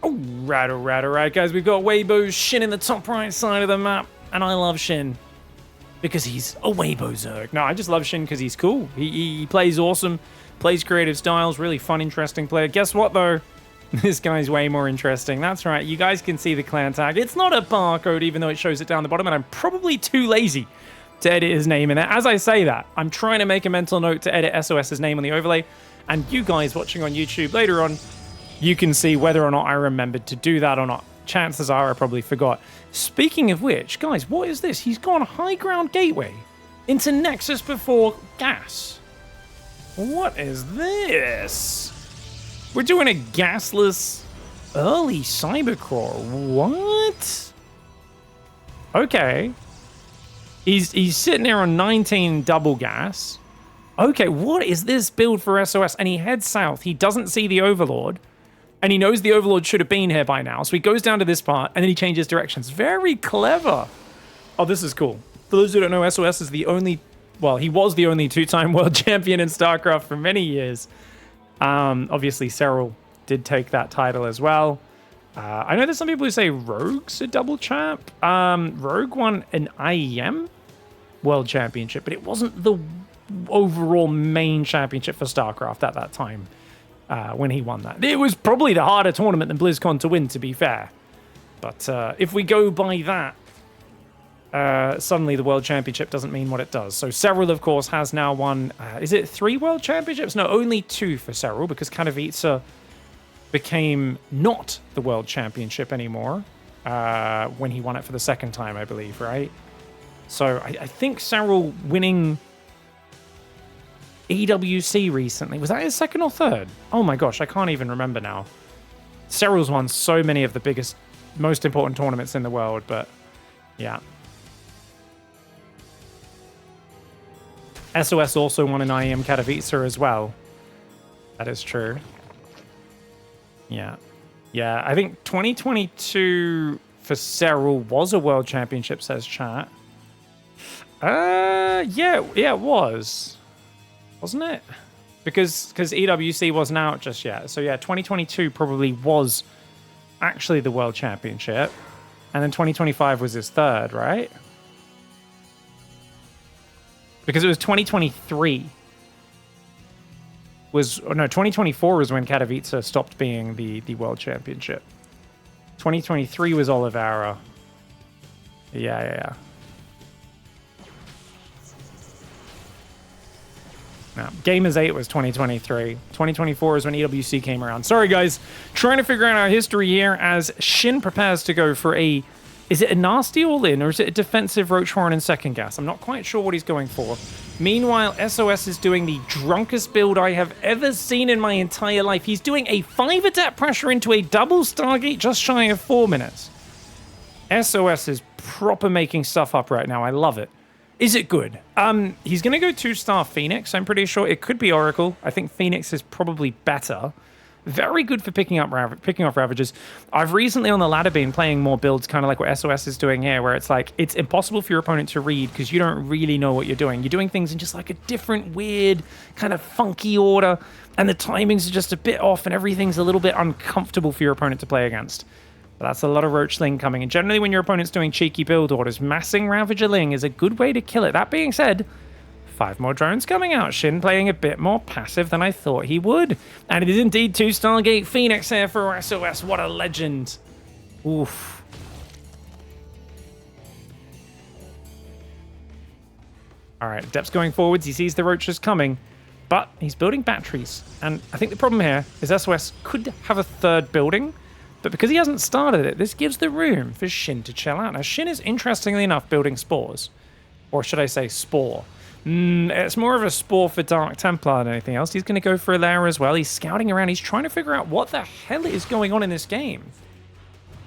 Alright, guys. We've got Weibo's Shin in the top right side of the map. And I love Shin because he's a Weibo Zerg. No, I just love Shin because he's cool. He plays awesome, plays creative styles, really fun, interesting player. Guess what, though? This guy's way more interesting. That's right. You guys can see the clan tag. It's not a barcode, even though it shows it down the bottom, and I'm probably too lazy to edit his name in it. As I say that, I'm trying to make a mental note to edit SOS's name on the overlay, and you guys watching on YouTube later on, you can see whether or not I remembered to do that or not. Chances are I probably forgot. Speaking of which, guys, what is this? He's gone high ground gateway into Nexus before gas. What is this? We're doing a gasless early cybercrawl. What? Okay. He's sitting there on 19 double gas. Okay, what is this build for SOS? And he heads south. He doesn't see the Overlord. And he knows the Overlord should have been here by now. So he goes down to this part, and then he changes directions. Very clever. Oh, this is cool. For those who don't know, SOS is the only... Well, he was the only two-time world champion in StarCraft for many years. Obviously, Cyril did take that title as well. I know there's some people who say Rogue's a double champ. Rogue won an IEM world championship, but it wasn't the overall main championship for StarCraft at that time. When he won that. It was probably the harder tournament than BlizzCon to win, to be fair. But if we go by that, suddenly the World Championship doesn't mean what it does. So Cyril, of course, has now won... is it 3 World Championships? No, only 2 for Cyril, because Katowice became not the World Championship anymore when he won it for the second time, I believe, right? So I think Cyril winning... EWC recently. Was that his second or third? Oh my gosh, I can't even remember now. Cyril's won so many of the biggest, most important tournaments in the world, but yeah. SOS also won an IEM Katowice as well. That is true. Yeah. Yeah, I think 2022 for Cyril was a world championship, says chat. Yeah, it was. Wasn't it? Because EWC wasn't out just yet. So yeah, 2022 probably was actually the World Championship. And then 2025 was his third, right? Because it was 2023. 2024 was when Katowice stopped being the World Championship. 2023 was Oliveira. Yeah. No, Gamers 8 was 2023. 2024 is when EWC came around. Sorry, guys. Trying to figure out our history here as Shin prepares to go for a... Is it a nasty all-in, or is it a defensive Roach Horn and second gas? I'm not quite sure what he's going for. Meanwhile, SOS is doing the drunkest build I have ever seen in my entire life. He's doing a 5 attack pressure into a double Stargate just shy of 4 minutes. SOS is proper making stuff up right now. I love it. Is it good? He's going to go 2-star Phoenix, I'm pretty sure. It could be Oracle. I think Phoenix is probably better. Very good for picking off Ravagers. I've recently on the ladder been playing more builds, kind of like what SOS is doing here, where it's like, it's impossible for your opponent to read because you don't really know what you're doing. You're doing things in just like a different, weird, kind of funky order, and the timings are just a bit off, and everything's a little bit uncomfortable for your opponent to play against. But that's a lot of Roach Ling coming. And generally when your opponent's doing cheeky build orders, massing Ravager Ling is a good way to kill it. That being said, 5 more drones coming out. Shin playing a bit more passive than I thought he would. And it is indeed 2 Stargate Phoenix here for SOS. What a legend. Oof. Alright, Depth's going forwards. He sees the Roaches coming. But he's building batteries. And I think the problem here is SOS could have a third building. But because he hasn't started it, this gives the room for Shin to chill out. Now, Shin is, interestingly enough, building spores. Or should I say spore? It's more of a spore for Dark Templar than anything else. He's going to go for a lair as well. He's scouting around. He's trying to figure out what the hell is going on in this game.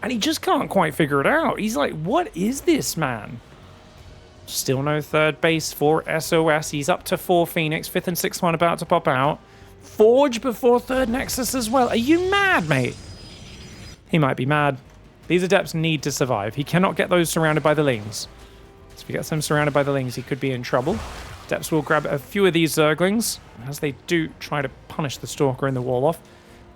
And he just can't quite figure it out. He's like, what is this, man? Still no third base for SOS. He's up to 4 Phoenix. 5th and 6th one about to pop out. Forge before 3rd Nexus as well. Are you mad, mate? He might be mad. These Adepts need to survive. He cannot get those surrounded by the Lings. So if he gets them surrounded by the Lings, he could be in trouble. Adepts will grab a few of these Zerglings as they do try to punish the Stalker in the wall off.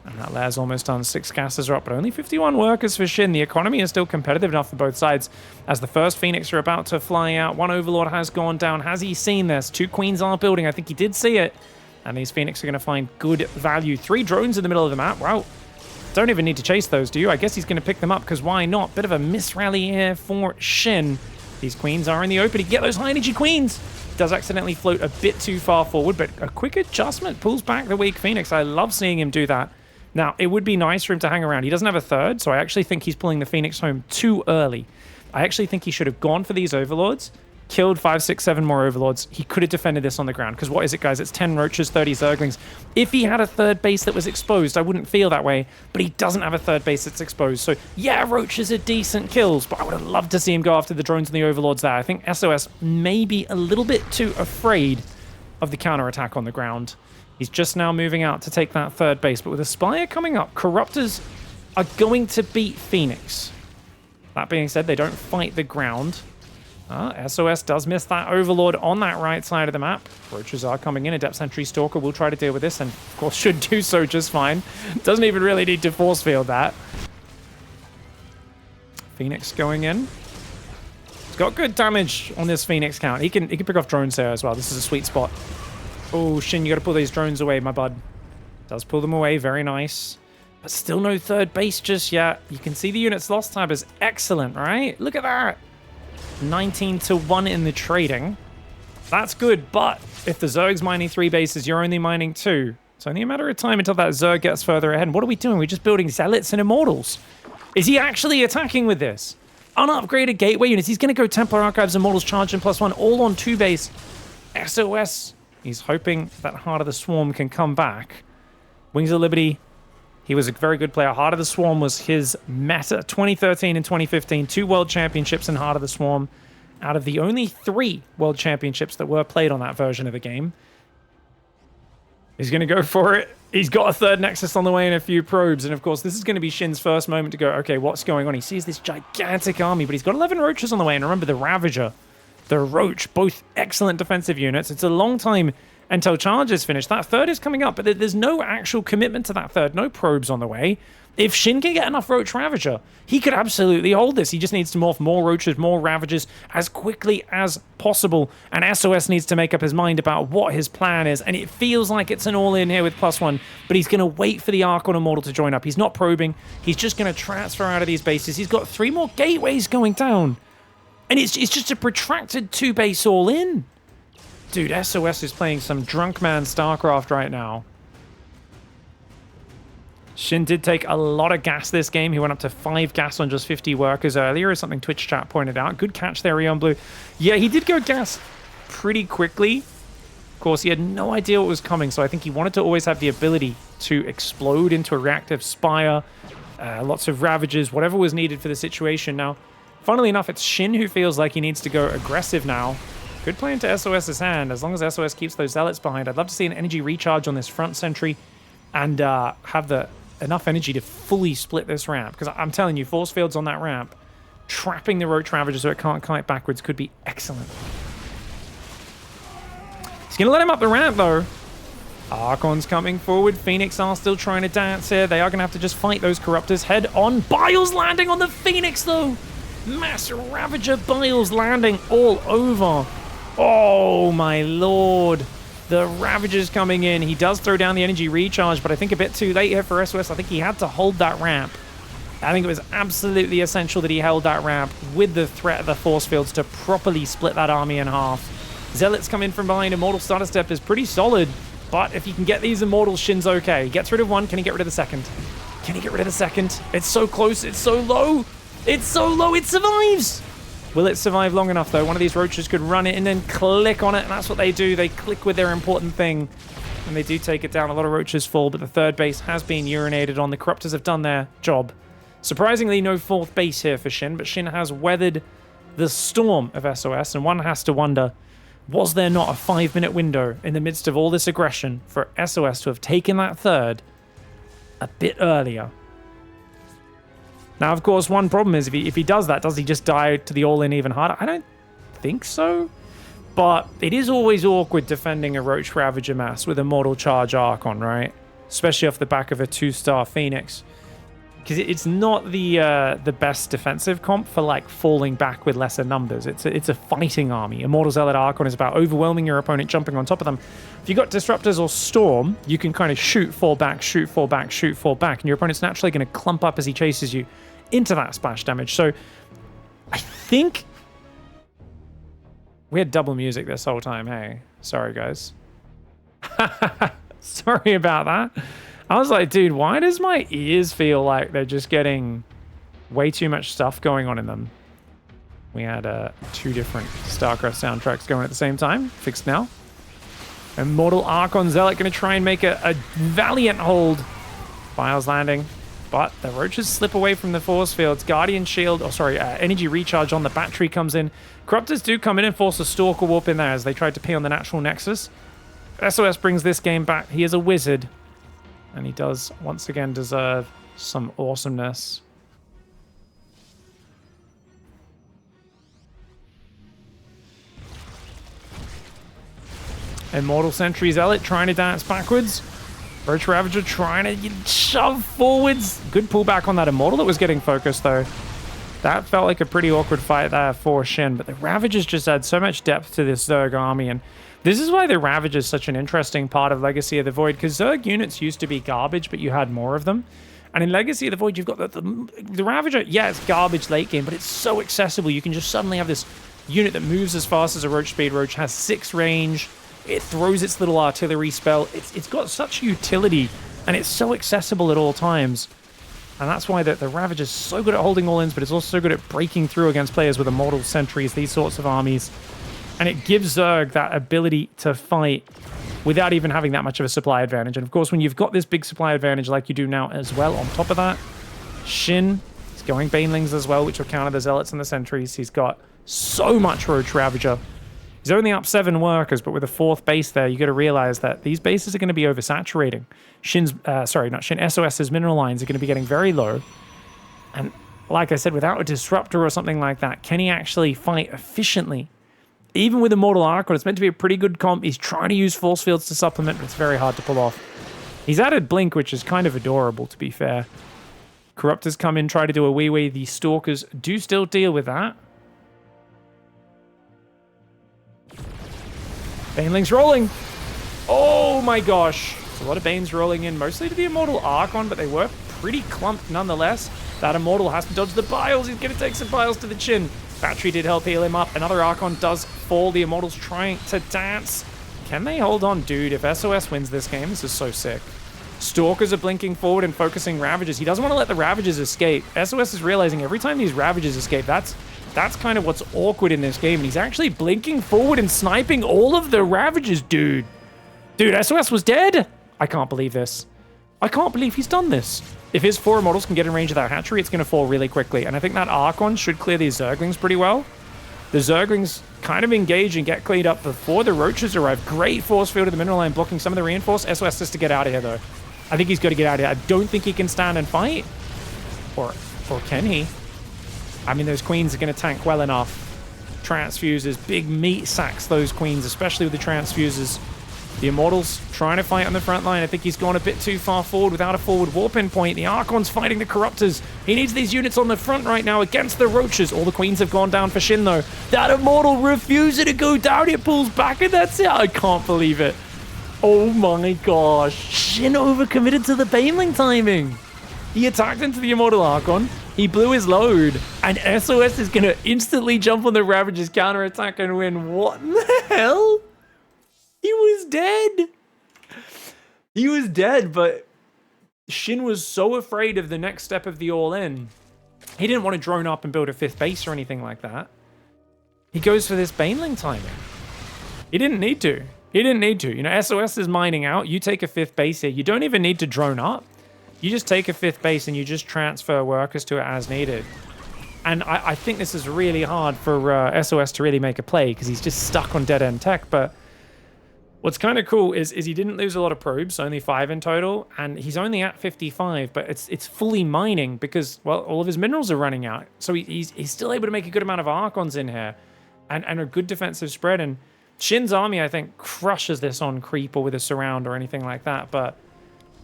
And that layer's almost done. 6 gases are up, but only 51 workers for Shin. The economy is still competitive enough for both sides. As the first Phoenix are about to fly out, one Overlord has gone down. Has he seen this? 2 Queens are building. I think he did see it. And these Phoenix are going to find good value. 3 drones in the middle of the map. Wow. Don't even need to chase those, do you? I guess he's going to pick them up, because why not? Bit of a misrally here for Shin. These Queens are in the open. He can get those high-energy Queens. Does accidentally float a bit too far forward, but a quick adjustment pulls back the weak Phoenix. I love seeing him do that. Now, it would be nice for him to hang around. He doesn't have a third, so I actually think he's pulling the Phoenix home too early. I actually think he should have gone for these Overlords, killed 5, 6, 7 more Overlords. He could have defended this on the ground, because what is it, guys? It's 10 Roaches, 30 Zerglings. If he had a third base that was exposed, I wouldn't feel that way, but he doesn't have a third base that's exposed. So, yeah, Roaches are decent kills, but I would have loved to see him go after the drones and the Overlords there. I think SOS may be a little bit too afraid of the counterattack on the ground. He's just now moving out to take that third base, but with a Spire coming up, Corruptors are going to beat Phoenix. That being said, they don't fight the ground. SOS does miss that Overlord on that right side of the map. Roaches are coming in. A Depth Sentry Stalker will try to deal with this, and of course should do so just fine. Doesn't even really need to force field that. Phoenix going in. He's got good damage on this Phoenix count. He can pick off drones there as well. This is a sweet spot. Oh, Shin, you got to pull these drones away, my bud. Does pull them away. Very nice. But still no third base just yet. You can see the unit's loss tab is excellent, right? Look at that. 19-1 in the trading. That's good, but if the Zerg's mining 3 bases, you're only mining 2. It's only a matter of time until that Zerg gets further ahead. And what are we doing? We're just building Zealots and Immortals. Is he actually attacking with this? Unupgraded gateway units. He's going to go Templar Archives, Immortals, Charge, and +1, all on 2 base. SOS. He's hoping that Heart of the Swarm can come back. Wings of Liberty. He was a very good player. Heart of the Swarm was his meta. 2013 and 2015, 2 World Championships in Heart of the Swarm, out of the only 3 World Championships that were played on that version of the game. He's going to go for it. He's got a third Nexus on the way and a few probes. And of course, this is going to be Shin's first moment to go, okay, what's going on? He sees this gigantic army, but he's got 11 Roaches on the way. And remember, the Ravager, the Roach, both excellent defensive units. It's a long time until Charge is finished. That third is coming up, but there's no actual commitment to that third. No probes on the way. If Shin can get enough Roach Ravager, he could absolutely hold this. He just needs to morph more Roaches, more Ravagers as quickly as possible. And SOS needs to make up his mind about what his plan is. And it feels like it's an all-in here with +1, but he's going to wait for the Archon Immortal to join up. He's not probing. He's just going to transfer out of these bases. He's got 3 more gateways going down. And it's just a protracted 2-base all-in. Dude, SOS is playing some drunk man StarCraft right now. Shin did take a lot of gas this game. He went up to 5 gas on just 50 workers earlier, is something Twitch chat pointed out. Good catch there, Eon Blue. Yeah, he did go gas pretty quickly. Of course, he had no idea what was coming, so I think he wanted to always have the ability to explode into a reactive Spire. Lots of Ravages, whatever was needed for the situation. Now, funnily enough, it's Shin who feels like he needs to go aggressive now. Good play into SOS's hand, as long as SOS keeps those Zealots behind. I'd love to see an energy recharge on this front sentry and have enough energy to fully split this ramp. Because I'm telling you, force fields on that ramp, trapping the Roach Ravager so it can't kite backwards could be excellent. He's going to let him up the ramp, though. Archon's coming forward. Phoenix are still trying to dance here. They are going to have to just fight those Corruptors head on. Biles landing on the Phoenix, though. Mass Ravager Biles landing all over. Oh, my lord. The Ravager's coming in. He does throw down the energy recharge, but I think a bit too late here for SOS. I think he had to hold that ramp. I think it was absolutely essential that he held that ramp with the threat of the force fields to properly split that army in half. Zealots come in from behind. Immortal starter step is pretty solid, but if he can get these Immortals, Shin's okay. He gets rid of one. Can he get rid of the second? Can he get rid of the second? It's so close. It's so low. It's so low. It survives. Will it survive long enough, though? One of these Roaches could run it and then click on it, and that's what they do. They click with their important thing, and they do take it down. A lot of Roaches fall, but the third base has been urinated on. The Corruptors have done their job. Surprisingly, no 4th base here for Shin, but Shin has weathered the storm of SOS, and one has to wonder, was there not a 5-minute window in the midst of all this aggression for SOS to have taken that third a bit earlier? Now, of course, one problem is if he does that, does he just die to the all-in even harder? I don't think so. But it is always awkward defending a Roach Ravager mass with Immortal Charge Archon, right? especially off the back of a 2-star Phoenix. Because it's not the best defensive comp for like falling back with lesser numbers. It's a fighting army. Immortal Zealot Archon is about overwhelming your opponent, jumping on top of them. If you got Disruptors or Storm, you can kind of shoot, fall back, shoot, fall back, shoot, fall back, and your opponent's naturally going to clump up as he chases you into that splash damage. So I think we had double music this whole time. Hey, sorry guys. Sorry about that. I was like, dude, why does my ears feel like they're just getting way too much stuff going on in them? We had 2 different StarCraft soundtracks going at the same time. Fixed now. Immortal Archon Zealot going to try and make a valiant hold. Biles landing. But the Roaches slip away from the force fields. Guardian Shield, Energy Recharge on the battery comes in. Corruptors do come in and force a Stalker Warp in there as they tried to pee on the Natural Nexus. SOS brings this game back. He is a wizard. And he does, once again, deserve some awesomeness. Immortal Sentry Zealot trying to dance backwards. Roach Ravager trying to shove forwards. Good pullback on that Immortal that was getting focused, though. That felt like a pretty awkward fight there for Shin. But the Ravagers just add so much depth to this Zerg army. And this is why the Ravager is such an interesting part of Legacy of the Void, because Zerg units used to be garbage, but you had more of them. And in Legacy of the Void, you've got the Ravager. Yeah, it's garbage late game, but it's so accessible. You can just suddenly have this unit that moves as fast as a Roach Speed Roach, has 6 range. It throws its little artillery spell. It's got such utility, and it's so accessible at all times. And that's why the Ravager's so good at holding all-ins, but it's also so good at breaking through against players with Immortal Sentries, these sorts of armies. And it gives Zerg that ability to fight without even having that much of a supply advantage. And of course, when you've got this big supply advantage like you do now as well, on top of that, Shin is going Banelings as well, which will counter the Zealots and the Sentries. He's got so much Roach Ravager. He's only up 7 workers, but with a 4th base there, you got to realize that these bases are going to be oversaturating. SOS's mineral lines are going to be getting very low. And like I said, without a Disruptor or something like that, can he actually fight efficiently? Even with Immortal Archon, it's meant to be a pretty good comp. He's trying to use Force Fields to supplement, but it's very hard to pull off. He's added Blink, which is kind of adorable, to be fair. Corruptors come in, try to do a wee-wee. The Stalkers do still deal with that. Banelings rolling. Oh my gosh. There's a lot of Banes rolling in, mostly to the Immortal Archon, but they were pretty clumped nonetheless. That Immortal has to dodge the Biles. He's going to take some Biles to the chin. Battery did help heal him up. Another Archon does fall. The Immortal's trying to dance. Can they hold on? Dude, if SOS wins this game, this is so sick. Stalkers are blinking forward and focusing Ravagers. He doesn't want to let the Ravagers escape. SOS is realizing every time these Ravagers escape, that's kind of what's awkward in this game. And he's actually blinking forward and sniping all of the Ravagers, dude. Dude, SOS was dead. I can't believe this. I can't believe he's done this. If his 4 Immortals can get in range of that hatchery, it's going to fall really quickly. And I think that Archon should clear these Zerglings pretty well. The Zerglings kind of engage and get cleaned up before the Roaches arrive. Great force field of the mineral line blocking some of the reinforce. SOS has to get out of here, though. I think he's got to get out of here. I don't think he can stand and fight. Or can he? I mean, those Queens are going to tank well enough. Transfuses, big meat sacks those Queens, especially with the Transfuses. The Immortals trying to fight on the front line. I think he's gone a bit too far forward without a forward warp-in point. The Archon's fighting the Corruptors. He needs these units on the front right now against the Roaches. All the Queens have gone down for Shin, though. That Immortal refusing to go down. It pulls back, and that's it. I can't believe it. Oh my gosh. Shin overcommitted to the Baneling timing. He attacked into the Immortal Archon. He blew his load. And SOS is going to instantly jump on the Ravager's counterattack and win. What in the hell? He was dead. He was dead, but Shin was so afraid of the next step of the all-in. He didn't want to drone up and build a 5th base or anything like that. He goes for this Baneling timing. He didn't need to. He didn't need to. You know, SOS is mining out. You take a 5th base here. You don't even need to drone up. You just take a 5th base and you just transfer workers to it as needed. And I think this is really hard for SOS to really make a play because he's just stuck on dead-end tech, but what's kind of cool is he didn't lose a lot of probes, only 5 in total, and he's only at 55, but it's fully mining because, well, all of his minerals are running out. So he's still able to make a good amount of Archons in here and a good defensive spread. And Shin's army, I think, crushes this on creep or with a surround or anything like that, but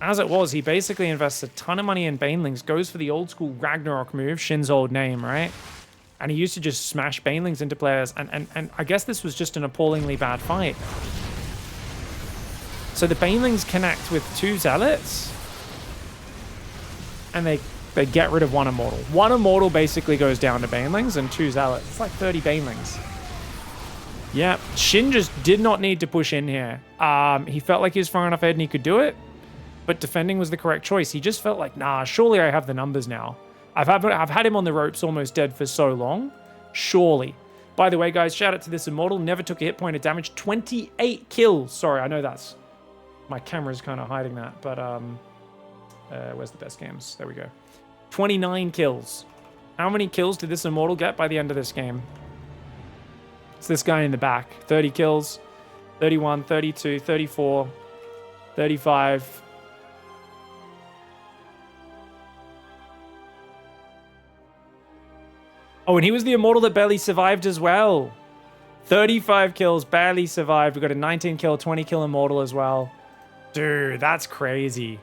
As it was, he basically invests a ton of money in Banelings, goes for the old school Ragnarok move, Shin's old name, right? And he used to just smash Banelings into players, and I guess this was just an appallingly bad fight. So the Banelings connect with 2 Zealots, and they get rid of 1 Immortal. 1 Immortal basically goes down to Banelings and 2 Zealots. It's like 30 Banelings. Yeah, Shin just did not need to push in here. He felt like he was far enough ahead and he could do it, but defending was the correct choice. He just felt like, nah, surely I have the numbers now. I've had him on the ropes almost dead for so long. Surely. By the way, guys, shout out to this Immortal. Never took a hit point of damage. 28 kills. Sorry, I know that's... My camera's kind of hiding that, but where's the best games? There we go. 29 kills. How many kills did this Immortal get by the end of this game? It's this guy in the back. 30 kills. 31, 32, 34, 35... Oh, and he was the Immortal that barely survived as well. 35 kills, barely survived. We got a 19 kill, 20 kill Immortal as well. Dude, that's crazy.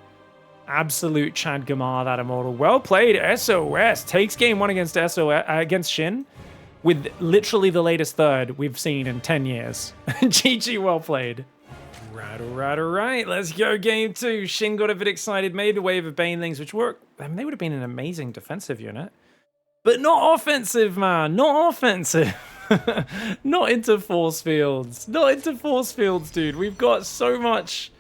Absolute Chad Gamar, that Immortal. Well played, SOS. Takes game 1 against against Shin with literally the latest third we've seen in 10 years. GG, well played. All right. Let's go game 2. Shin got a bit excited, made the wave of Banelings, which were... I mean, they would have been an amazing defensive unit. But not offensive, man. Not offensive. Not into force fields. Not into force fields, dude. We've got so much,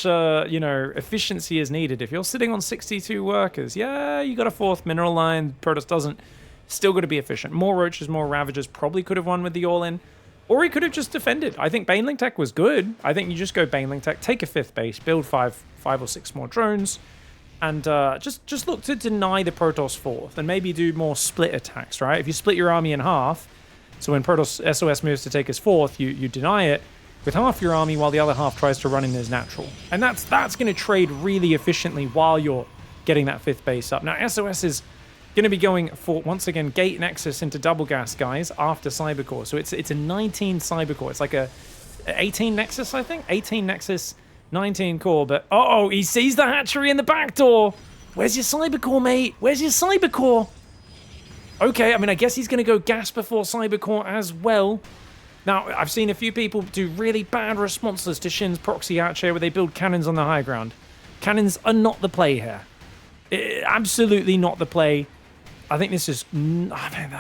you know, efficiency is needed. If you're sitting on 62 workers, yeah, you got a 4th mineral line. Protoss doesn't. Still got to be efficient. More Roaches, more Ravagers. Probably could have won with the all-in. Or he could have just defended. I think Baneling Tech was good. I think you just go Baneling Tech, take a 5th base, build 5 or 6 more drones. And just look to deny the Protoss 4th and maybe do more split attacks, right? If you split your army in half, so when Protoss SOS moves to take his 4th, you deny it with half your army while the other half tries to run in as natural. And that's going to trade really efficiently while you're getting that 5th base up. Now, SOS is going to be going for, once again, Gate Nexus into Double Gas, guys, after Cybercore. So it's a 19 Cybercore. It's like a 18 Nexus, I think? 18 Nexus... 19 core, but uh-oh, he sees the hatchery in the back door. Where's your Cybercore, mate? Where's your Cybercore? Okay, I mean, I guess he's going to go gas before Cybercore as well. Now, I've seen a few people do really bad responses to Shin's proxy hatchery where they build cannons on the high ground. Cannons are not the play here. Absolutely not the play. I think this is... I mean,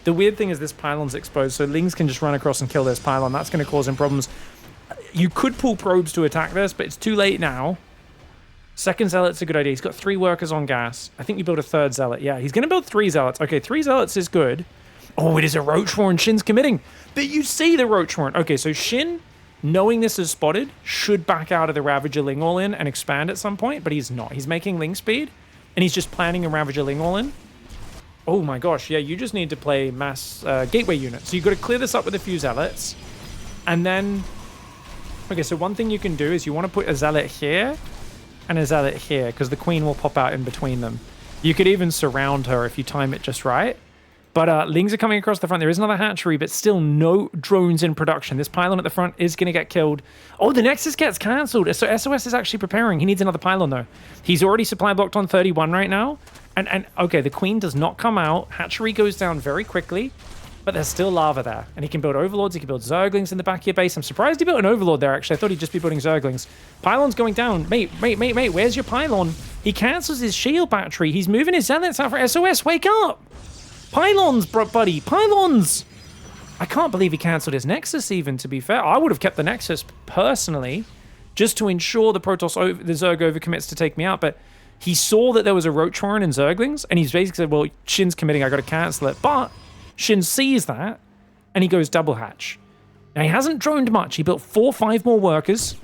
the weird thing is this pylon's exposed, so Lings can just run across and kill this pylon. That's going to cause him problems. You could pull probes to attack this, but it's too late now. 2nd Zealot's a good idea. He's got 3 workers on gas. I think you build a 3rd Zealot. Yeah, he's going to build 3 Zealots. Okay, 3 Zealots is good. Oh, it is a Roach Warren. Shin's committing. But you see the Roach Warren. Okay, so Shin, knowing this is spotted, should back out of the Ravager Ling all-in and expand at some point, but he's not. He's making Ling speed, and he's just planning a Ravager Ling all-in. Oh my gosh, yeah, you just need to play mass gateway units. So you've got to clear this up with a few Zealots, and then... Okay, so one thing you can do is you want to put a Zealot here and a Zealot here, because the Queen will pop out in between them. You could even surround her if you time it just right. But Lings are coming across the front. There is another hatchery, but still no drones in production. This pylon at the front is going to get killed. Oh, the Nexus gets cancelled. So SOS is actually preparing. He needs another pylon, though. He's already supply blocked on 31 right now. And okay, the Queen does not come out. Hatchery goes down very quickly. But there's still lava there. And he can build Overlords. He can build Zerglings in the back of your base. I'm surprised he built an Overlord there, actually. I thought he'd just be building Zerglings. Pylon's going down. Mate, where's your pylon? He cancels his shield battery. He's moving his Zealots out for SOS. Wake up! Pylons, buddy. Pylons! I can't believe he cancelled his Nexus, even, to be fair. I would have kept the Nexus, personally, just to ensure the Protoss, the Zerg overcommits to take me out. But he saw that there was a Roach Warren and Zerglings, and he's basically said, well, Shin's committing. I got to cancel it. But... Shin sees that, and he goes double hatch. Now, he hasn't droned much. He built 4 or 5 more workers.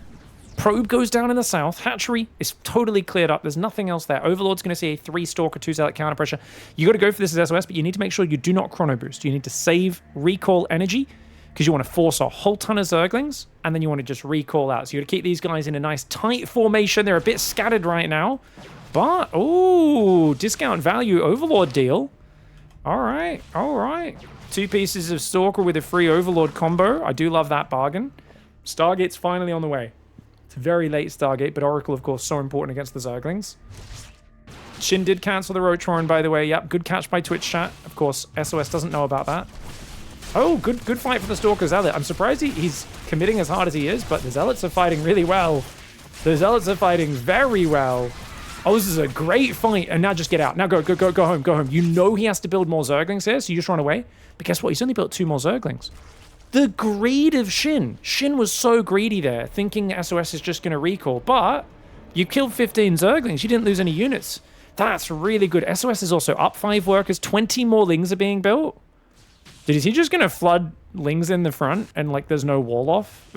Probe goes down in the south. Hatchery is totally cleared up. There's nothing else there. Overlord's going to see a 3 Stalker, 2 Zealot counter pressure. You got to go for this as SOS, but you need to make sure you do not chrono boost. You need to save recall energy, because you want to force a whole ton of Zerglings, and then you want to just recall out. So you got to keep these guys in a nice tight formation. They're a bit scattered right now. But, oh, discount value Overlord deal. All right. 2 pieces of Stalker with a free Overlord combo. I do love that bargain. Stargate's finally on the way. It's a very late Stargate, but Oracle, of course, so important against the Zerglings. Shin did cancel the Rotoran, by the way. Yep, good catch by Twitch chat. Of course, SOS doesn't know about that. Oh, good fight for the Stalker Zealot. I'm surprised he's committing as hard as he is, but the Zealots are fighting really well. The Zealots are fighting very well. Oh, this is a great fight. And now just get out. Now go home. You know he has to build more Zerglings here, so you just run away. But guess what? He's only built 2 more Zerglings. The greed of Shin. Shin was so greedy there, thinking SOS is just going to recall. But you killed 15 Zerglings. You didn't lose any units. That's really good. SOS is also up 5 workers. 20 more Lings are being built. Dude, is he just going to flood Lings in the front and, like, there's no wall off?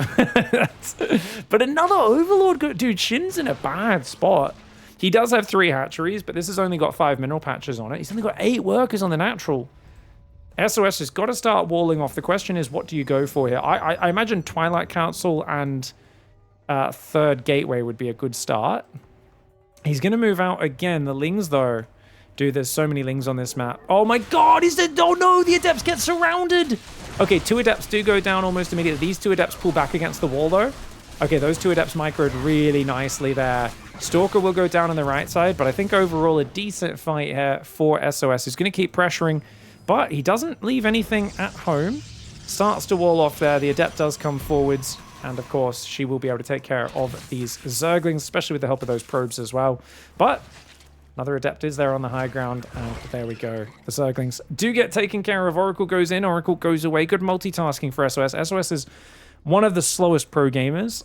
But another Overlord. Dude, Shin's in a bad spot. He does have 3 hatcheries, but this has only got 5 mineral patches on it. He's only got 8 workers on the natural. SOS has got to start walling off. The question is, what do you go for here? I imagine Twilight Council and 3rd Gateway would be a good start. He's going to move out again. The Lings, though. Dude, there's so many Lings on this map. Oh my god, is there... Oh no, the Adepts get surrounded! Okay, 2 Adepts do go down almost immediately. These 2 Adepts pull back against the wall, though. Okay, those 2 Adepts microed really nicely there. Stalker will go down on the right side, but I think overall a decent fight here for SOS. He's going to keep pressuring, but he doesn't leave anything at home. Starts to wall off there. The Adept does come forwards, and of course, she will be able to take care of these Zerglings, especially with the help of those probes as well. But another Adept is there on the high ground, and there we go. The Zerglings do get taken care of. Oracle goes in, Oracle goes away. Good multitasking for SOS. SOS is one of the slowest pro gamers,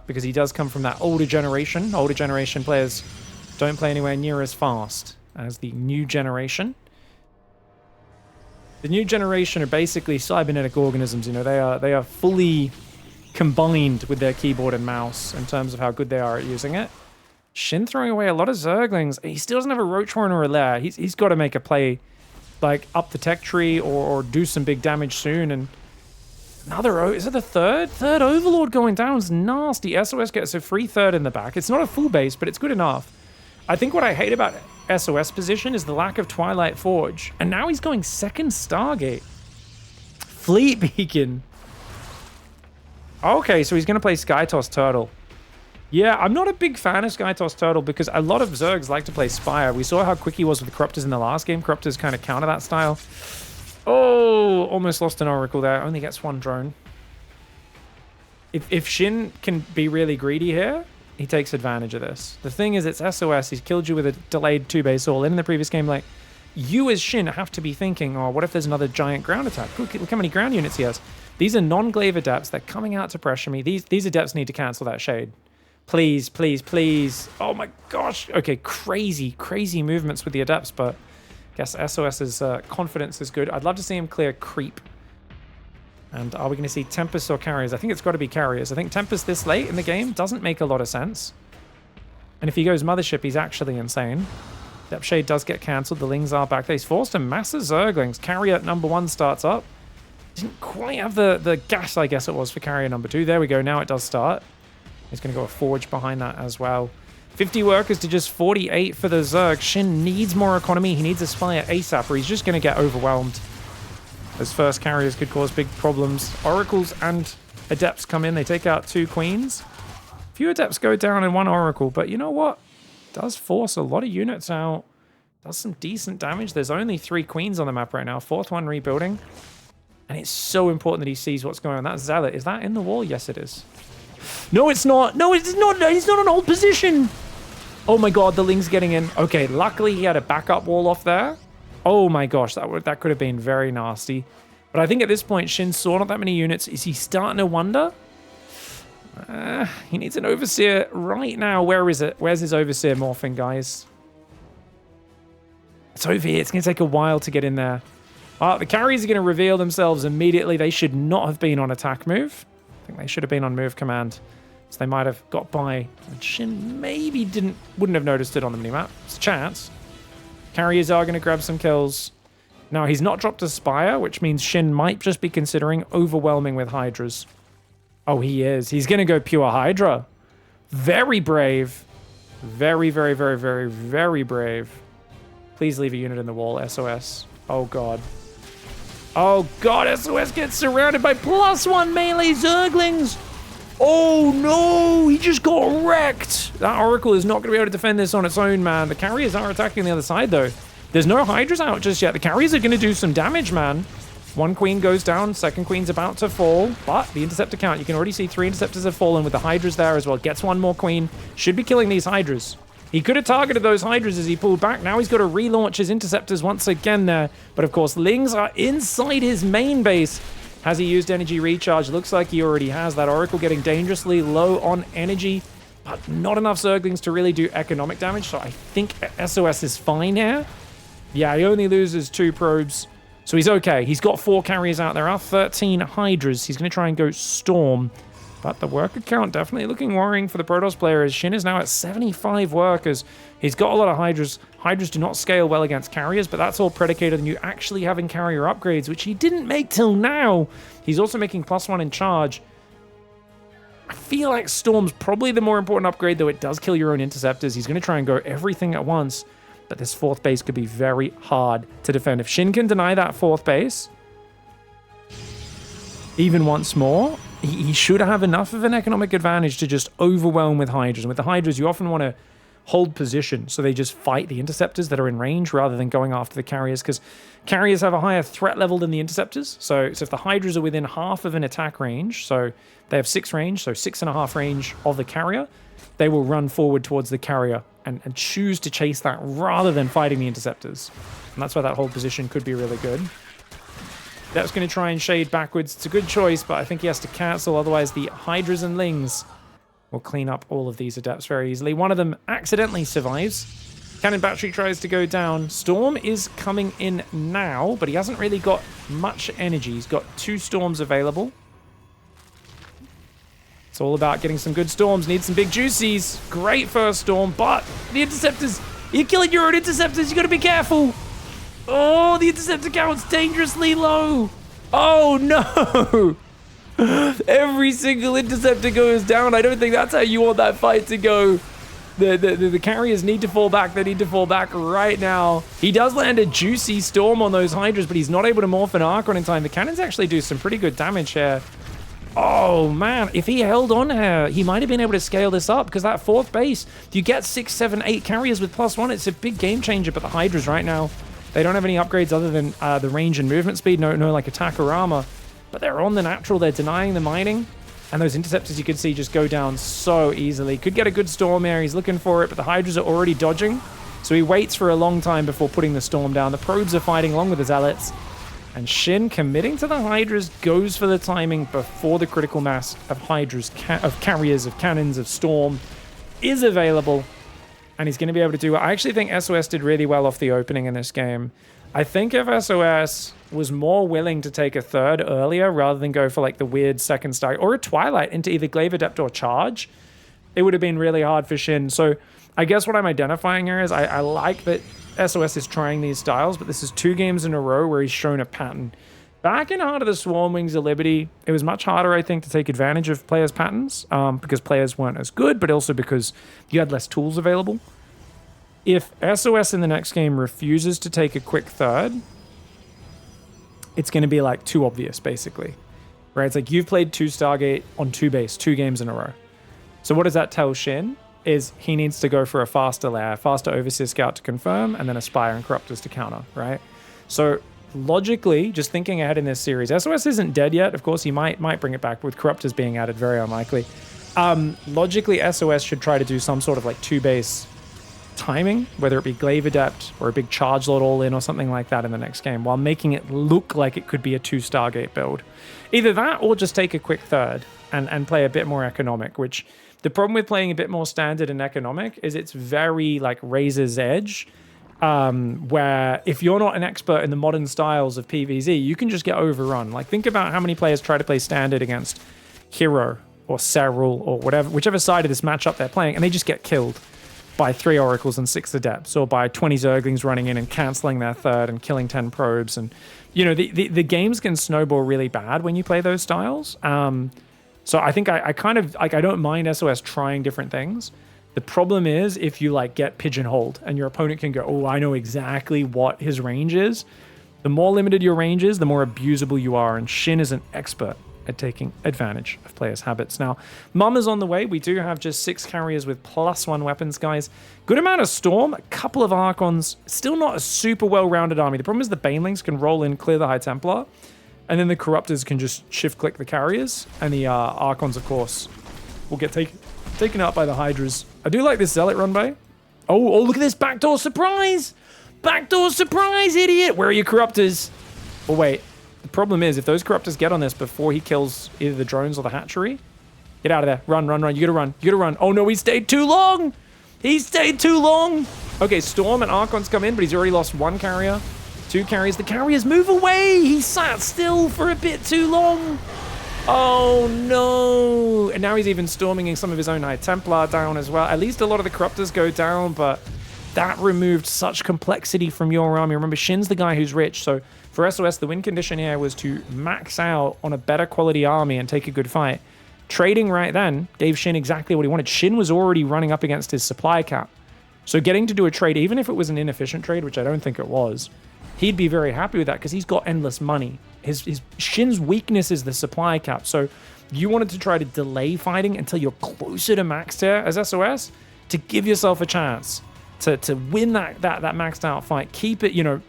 because he does come from that older generation. Older generation players don't play anywhere near as fast as the new generation. The new generation are basically cybernetic organisms, you know. They are fully combined with their keyboard and mouse in terms of how good they are at using it. Shin throwing away a lot of Zerglings. He still doesn't have a Rotoran or a Lair. He's got to make a play, like, up the tech tree or do some big damage soon. And another... Is it the third? Third Overlord going down is nasty. SOS gets a free 3rd in the back. It's not a full base, but it's good enough. I think what I hate about SOS position is the lack of Twilight Forge. And now he's going 2nd Stargate. Fleet Beacon. Okay, so he's going to play Skytoss Turtle. Yeah, I'm not a big fan of Skytoss Turtle because a lot of Zergs like to play Spire. We saw how quick he was with Corruptors in the last game. Corruptors kind of counter that style. Oh, almost lost an Oracle there. Only gets 1 drone. If Shin can be really greedy here, he takes advantage of this. The thing is, it's SOS. He's killed you with a delayed 2-base all in the previous game. Like, you as Shin have to be thinking, oh, what if there's another giant ground attack? Look how many ground units he has. These are non-glaive Adepts. They're coming out to pressure me. These Adepts need to cancel that shade. Please, please, please. Oh my gosh. Okay, crazy movements with the Adepts, but I guess SOS's confidence is good. I'd love to see him clear creep. And are we going to see Tempest or Carriers? I think it's got to be Carriers. I think Tempest this late in the game doesn't make a lot of sense. And if he goes Mothership, he's actually insane. Depth Shade does get cancelled. The Lings are back there. He's forced a massive Zerglings. Carrier number 1 starts up. Didn't quite have the gas, I guess it was, for Carrier number 2. There we go. Now it does start. He's going to go a Forge behind that as well. 50 workers to just 48 for the Zerg. Shin needs more economy. He needs a Spire ASAP, or he's just going to get overwhelmed. Those first Carriers could cause big problems. Oracles and Adepts come in. They take out 2 Queens. A few Adepts go down and 1 Oracle, but you know what? Does force a lot of units out. Does some decent damage. There's only 3 Queens on the map right now. 4th one rebuilding. And it's so important that he sees what's going on. That Zealot, is that in the wall? Yes, it is. No, it's not. No, it's not. He's not in old position. Oh my god, the Ling's getting in. Okay, luckily he had a backup wall off there. Oh my gosh, that could have been very nasty. But I think at this point, Shin saw not that many units. Is he starting to wonder? He needs an Overseer right now. Where is it? Where's his Overseer morphing, guys? It's over here. It's going to take a while to get in there. The Carriers are going to reveal themselves immediately. They should not have been on attack move. I think they should have been on move command. So they might have got by. And Shin maybe wouldn't have noticed it on the minimap. It's a chance. Carriers are going to grab some kills. Now, he's not dropped a Spire, which means Shin might just be considering overwhelming with Hydras. Oh, he is. He's going to go pure Hydra. Very brave. Very, very, very, very, very brave. Please leave a unit in the wall, SOS. Oh, God. Oh, God, SOS gets surrounded by +1 melee Zerglings. Oh no, he just got wrecked. That Oracle is not going to be able to defend this on its own, man. The carriers are attacking the other side, though. There's no Hydras out just yet. The carriers are going to do some damage, man. One queen goes down, second queen's about to fall, but the interceptor count, you can already see 3 interceptors have fallen with the Hydras there as well. Gets one more queen. Should be killing these Hydras. He could have targeted those Hydras as he pulled back. Now he's got to relaunch his interceptors once again there. But of course, Lings are inside his main base. Has he used energy recharge? Looks like he already has. That Oracle getting dangerously low on energy, but not enough Zerglings to really do economic damage. So I think SOS is fine here. Yeah, he only loses 2 probes. So he's okay. He's got 4 carriers out. There are 13 Hydras. He's going to try and go Storm. But the worker count definitely looking worrying for the Protoss player, as Shin is now at 75 workers. He's got a lot of Hydras. Hydras do not scale well against carriers, but that's all predicated on you actually having carrier upgrades, which he didn't make till now. He's also making +1 in charge. I feel like Storm's probably the more important upgrade, though it does kill your own interceptors. He's going to try and go everything at once, but this 4th base could be very hard to defend. If Shin can deny that 4th base, even once more, he should have enough of an economic advantage to just overwhelm with Hydras. And with the Hydras, you often want to hold position, so they just fight the interceptors that are in range rather than going after the carriers, because carriers have a higher threat level than the interceptors. So if the Hydras are within half of an attack range, so they have 6 range, so 6.5 range of the carrier, they will run forward towards the carrier and choose to chase that rather than fighting the interceptors. And that's why that hold position could be really good. That's going to try and shade backwards. It's a good choice, but I think he has to cancel. Otherwise, the Hydras and Lings will clean up all of these adepts very easily. One of them accidentally survives. Cannon battery tries to go down. Storm is coming in now, but he hasn't really got much energy. He's got 2 storms available. It's all about getting some good storms. Need some big juicies. Great first storm, but the interceptors, you're killing your own interceptors. You got to be careful. Oh, the interceptor count's dangerously low. Oh, no. Every single interceptor goes down. I don't think that's how you want that fight to go. The carriers need to fall back. They need to fall back right now. He does land a juicy storm on those Hydras, but he's not able to morph an Archon in time. The cannons actually do some pretty good damage here. Oh, man. If he held on here, he might have been able to scale this up, because that 4th base, you get 6, 7, 8 carriers with +1. It's a big game changer, but the Hydras right now, they don't have any upgrades other than the range and movement speed. No like attack or armor. But they're on the natural. They're denying the mining. And those interceptors you can see just go down so easily. Could get a good storm here. He's looking for it, but the Hydras are already dodging. So he waits for a long time before putting the storm down. The probes are fighting along with the zealots. And Shin, committing to the Hydras, goes for the timing before the critical mass of Hydras, of carriers, of cannons, of storm is available. And he's going to be able to do it. I actually think SOS did really well off the opening in this game. I think if SOS was more willing to take a 3rd earlier rather than go for like the weird 2nd stag or a Twilight into either Glaive Adept or Charge, it would have been really hard for Shin. So I guess what I'm identifying here is I like that SOS is trying these styles, but this is 2 games in a row where he's shown a pattern. Back in Heart of the Swarm, Wings of Liberty, it was much harder, I think, to take advantage of players' patterns because players weren't as good, but also because you had less tools available. If SOS in the next game refuses to take a quick 3rd, it's going to be like too obvious, basically. Right? It's like you've played 2 Stargate on 2 base, 2 games in a row. So what does that tell Shin? Is he needs to go for a faster lair, faster Overseer Scout to confirm, and then a Spire and Corruptors to counter, right? So logically, just thinking ahead in this series, SOS isn't dead yet. Of course, he might bring it back with Corruptors being added, very unlikely. Logically, SOS should try to do some sort of like 2-base timing, whether it be Glaive Adept or a big Charge Lord all-in or something like that in the next game, while making it look like it could be a 2 Stargate build. Either that or just take a quick 3rd and play a bit more economic, which the problem with playing a bit more standard and economic is it's very like razor's edge, where if you're not an expert in the modern styles of PvZ, you can just get overrun. Like think about how many players try to play standard against Hero or Serral or whatever, whichever side of this matchup they're playing, and they just get killed by 3 Oracles and 6 Adepts, or by 20 Zerglings running in and canceling their 3rd and killing 10 probes. And, you know, the games can snowball really bad when you play those styles. So I think I kind of, like, I don't mind SOS trying different things. The problem is if you, like, get pigeonholed and your opponent can go, oh, I know exactly what his range is. The more limited your range is, the more abusable you are, and Shin is an expert at taking advantage of players' habits. Now, Mama's on the way. We do have just 6 carriers with +1 weapons, guys. Good amount of Storm, a couple of Archons. Still not a super well-rounded army. The problem is the Banelings can roll in, clear the High Templar, and then the Corruptors can just shift-click the carriers, and the Archons, of course, will get taken out by the Hydras. I do like this Zealot run by. Oh, look at this backdoor surprise! Backdoor surprise, idiot! Where are your Corruptors? Oh, wait. The problem is, if those Corruptors get on this before he kills either the drones or the hatchery, get out of there. Run, run, run. You gotta run. You gotta run. Oh, no, he stayed too long! He stayed too long! Okay, Storm and Archons come in, but he's already lost 1 carrier. 2 carriers. The carriers move away! He sat still for a bit too long! Oh, no! And now he's even storming some of his own High Templar down as well. At least a lot of the Corruptors go down, but that removed such complexity from your army. Remember, Shin's the guy who's rich, so for SOS, the win condition here was to max out on a better quality army and take a good fight. Trading right then gave Shin exactly what he wanted. Shin was already running up against his supply cap. So getting to do a trade, even if it was an inefficient trade, which I don't think it was, he'd be very happy with that because he's got endless money. His Shin's weakness is the supply cap. So you wanted to try to delay fighting until you're closer to max tier as SOS to give yourself a chance to win that maxed out fight. Keep it, you know,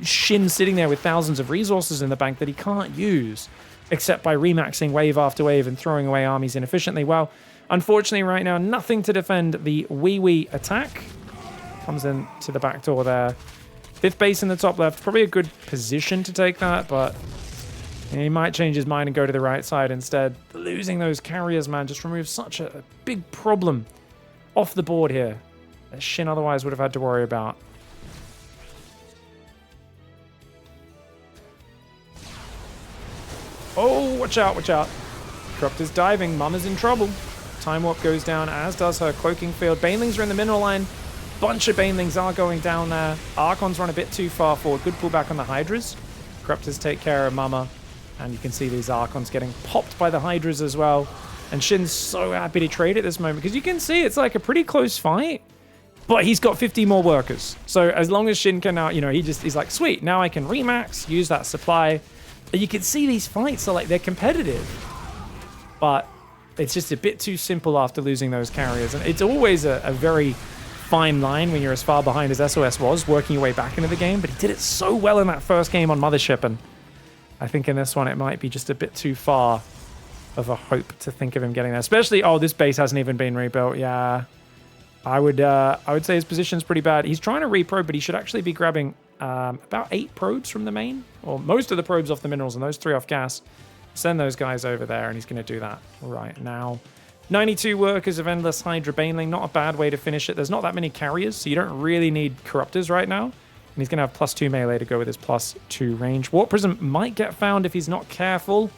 Shin sitting there with thousands of resources in the bank that he can't use except by remaxing wave after wave and throwing away armies inefficiently. Well, unfortunately right now, nothing to defend the wee attack. Comes in to the back door there. 5th base in the top left. Probably a good position to take that, but he might change his mind and go to the right side instead. Losing those carriers, man, just removes such a big problem off the board here that Shin otherwise would have had to worry about. Oh, watch out, watch out. Corruptor's diving. Mama's in trouble. Time Warp goes down, as does her Cloaking Field. Banelings are in the mineral line. Bunch of Banelings are going down there. Archons run a bit too far forward. Good pullback on the Hydras. Corruptors take care of Mama. And you can see these Archons getting popped by the Hydras as well. And Shin's so happy to trade at this moment because you can see it's like a pretty close fight. But he's got 50 more workers. So as long as Shin can now, you know, he's like, sweet, now I can remax, use that supply. And you can see these fights are like, they're competitive. But it's just a bit too simple after losing those carriers. And it's always a very fine line when you're as far behind as SOS was, working your way back into the game. But he did it so well in that first game on Mothership. And I think in this one, it might be just a bit too far of a hope to think of him getting there. Especially, oh, this base hasn't even been rebuilt. Yeah, I would say his position's pretty bad. He's trying to reprobe, but he should actually be grabbing about 8 probes from the main, or most of the probes off the minerals and those 3 off gas. Send those guys over there, and he's going to do that right now. 92 workers of Endless Hydra Baneling. Not a bad way to finish it. There's not that many carriers, so you don't really need Corruptors right now. And he's going to have +2 melee to go with his +2 range. Warp Prism might get found if he's not careful.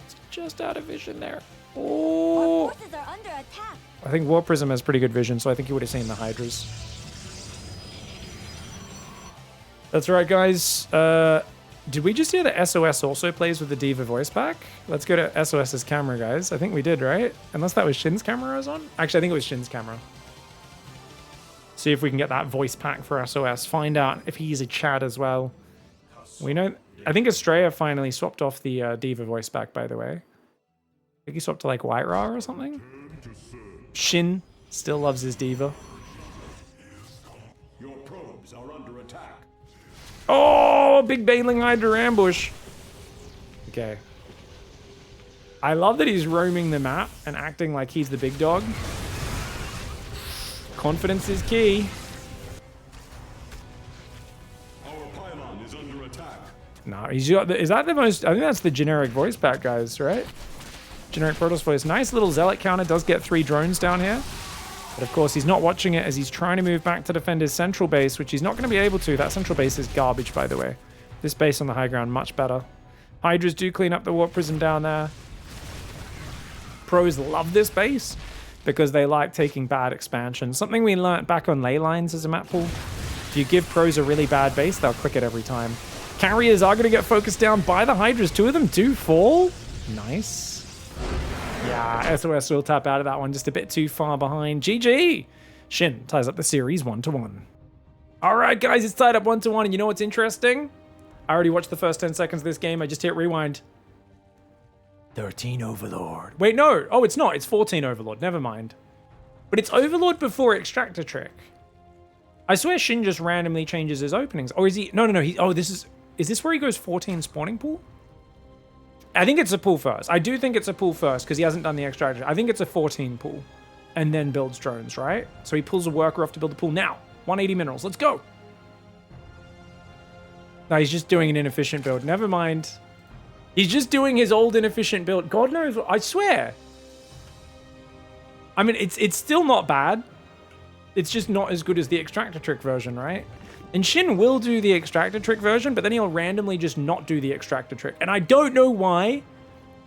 It's just out of vision there. Oh! Our forces are under attack. I think Warp Prism has pretty good vision, so I think he would have seen the Hydras. That's right, guys. Did we just hear that SOS also plays with the Diva voice pack? Let's go to SOS's camera, guys. I think we did, right? Unless that was Shin's camera I was on? Actually, I think it was Shin's camera. See if we can get that voice pack for SOS. Find out if he's a Chad as well. We know... I think Estrella finally swapped off the Diva voice pack, by the way. I think he swapped to, like, White Ra or something. Shin still loves his Diva. Your probes are under attack. Oh, big Baneling Hydra ambush. Okay. I love that he's roaming the map and acting like he's the big dog. Confidence is key. Our pylon is under attack. No, he's got is that the most... I think that's the generic voice pack, guys, right? Generic Protoss voice. Nice little Zealot counter. Does get 3 drones down here. But of course, he's not watching it as he's trying to move back to defend his central base, which he's not going to be able to. That central base is garbage, by the way. This base on the high ground, much better. Hydras do clean up the Warp Prism down there. Pros love this base because they like taking bad expansion. Something we learnt back on ley lines as a map pool. If you give pros a really bad base, they'll click it every time. Carriers are going to get focused down by the Hydras. 2 of them do fall. Nice. Yeah, SOS will tap out of that one just a bit too far behind. GG! Shin ties up the series 1-1. All right, guys, it's tied up 1-1, and you know what's interesting? I already watched the first 10 seconds of this game. I just hit rewind. 13 Overlord. Wait, no. Oh, it's not. It's 14 Overlord. Never mind. But it's Overlord before Extractor Trick. I swear Shin just randomly changes his openings. Or is he... No. Oh, this is... Is this where he goes 14 spawning pool? I think it's a pool first. I do think it's a pool first because he hasn't done the Extractor. I think it's a 14 pool. And then builds drones, right? So he pulls a worker off to build the pool. Now, 180 minerals. Let's go. No, he's just doing an inefficient build. Never mind. He's just doing his old inefficient build. God knows. I swear. I mean, it's still not bad. It's just not as good as the Extractor Trick version, right? And Shin will do the Extractor Trick version, but then he'll randomly just not do the Extractor Trick. And I don't know why.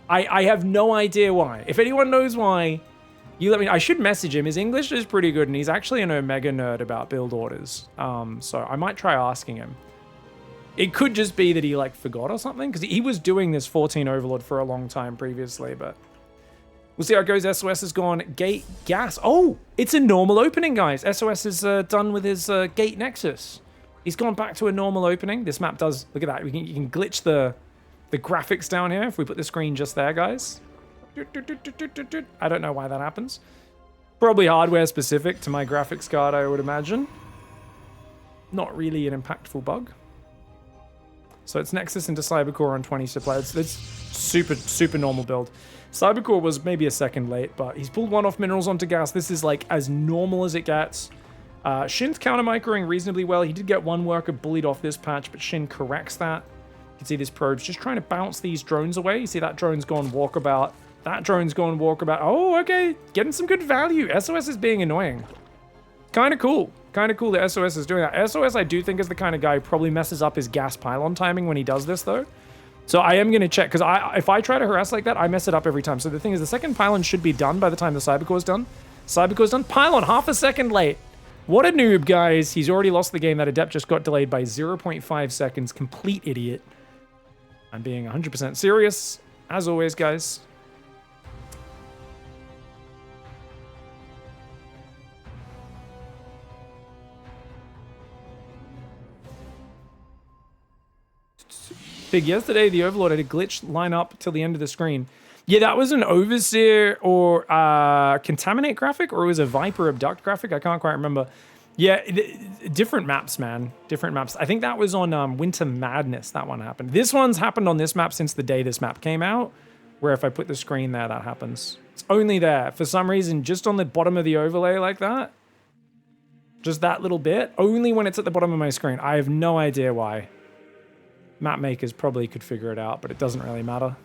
I have no idea why. If anyone knows why, you let me know. I should message him. His English is pretty good, and he's actually an Omega nerd about build orders. So I might try asking him. It could just be that he, like, forgot or something, because he was doing this 14 Overlord for a long time previously, but... We'll see how it goes. SOS has gone Gate Gas. Oh, it's a normal opening, guys. SOS is done with his Gate Nexus. He's gone back to a normal opening. This map does... Look at that. You can glitch the graphics down here if we put the screen just there, guys. I don't know why that happens. Probably hardware specific to my graphics card, I would imagine. Not really an impactful bug. So it's Nexus into Cybercore on 20 supply. It's super normal build. Cybercore was maybe a second late, but he's pulled one off minerals onto gas. This is like as normal as it gets. Shin's counter-microing reasonably well. He did get one worker bullied off this patch, but Shin corrects that. You can see this probe's just trying to bounce these drones away. You see that drone's gone walkabout. That drone's gone walkabout. Oh, okay. Getting some good value. SOS is being annoying. Kind of cool. Kind of cool that SOS is doing that. SOS, I do think, is the kind of guy who probably messes up his gas pylon timing when he does this, though. So I am going to check, because if I try to harass like that, I mess it up every time. So the thing is, the second pylon should be done by the time the Cybercore's done. Cybercore's done. Pylon, half a second late. What a noob, guys. He's already lost the game. That Adept just got delayed by 0.5 seconds. Complete idiot. I'm being 100% serious, as always, guys. Big, yesterday the Overlord had a glitch line up till the end of the screen. Yeah, that was an Overseer or Contaminate graphic, or it was a Viper Abduct graphic. I can't quite remember. Yeah, different maps, man. Different maps. I think that was on Winter Madness that one happened. This one's happened on this map since the day this map came out, where if I put the screen there, that happens. It's only there. For some reason, just on the bottom of the overlay like that. Just that little bit. Only when it's at the bottom of my screen. I have no idea why. Map makers probably could figure it out, but it doesn't really matter.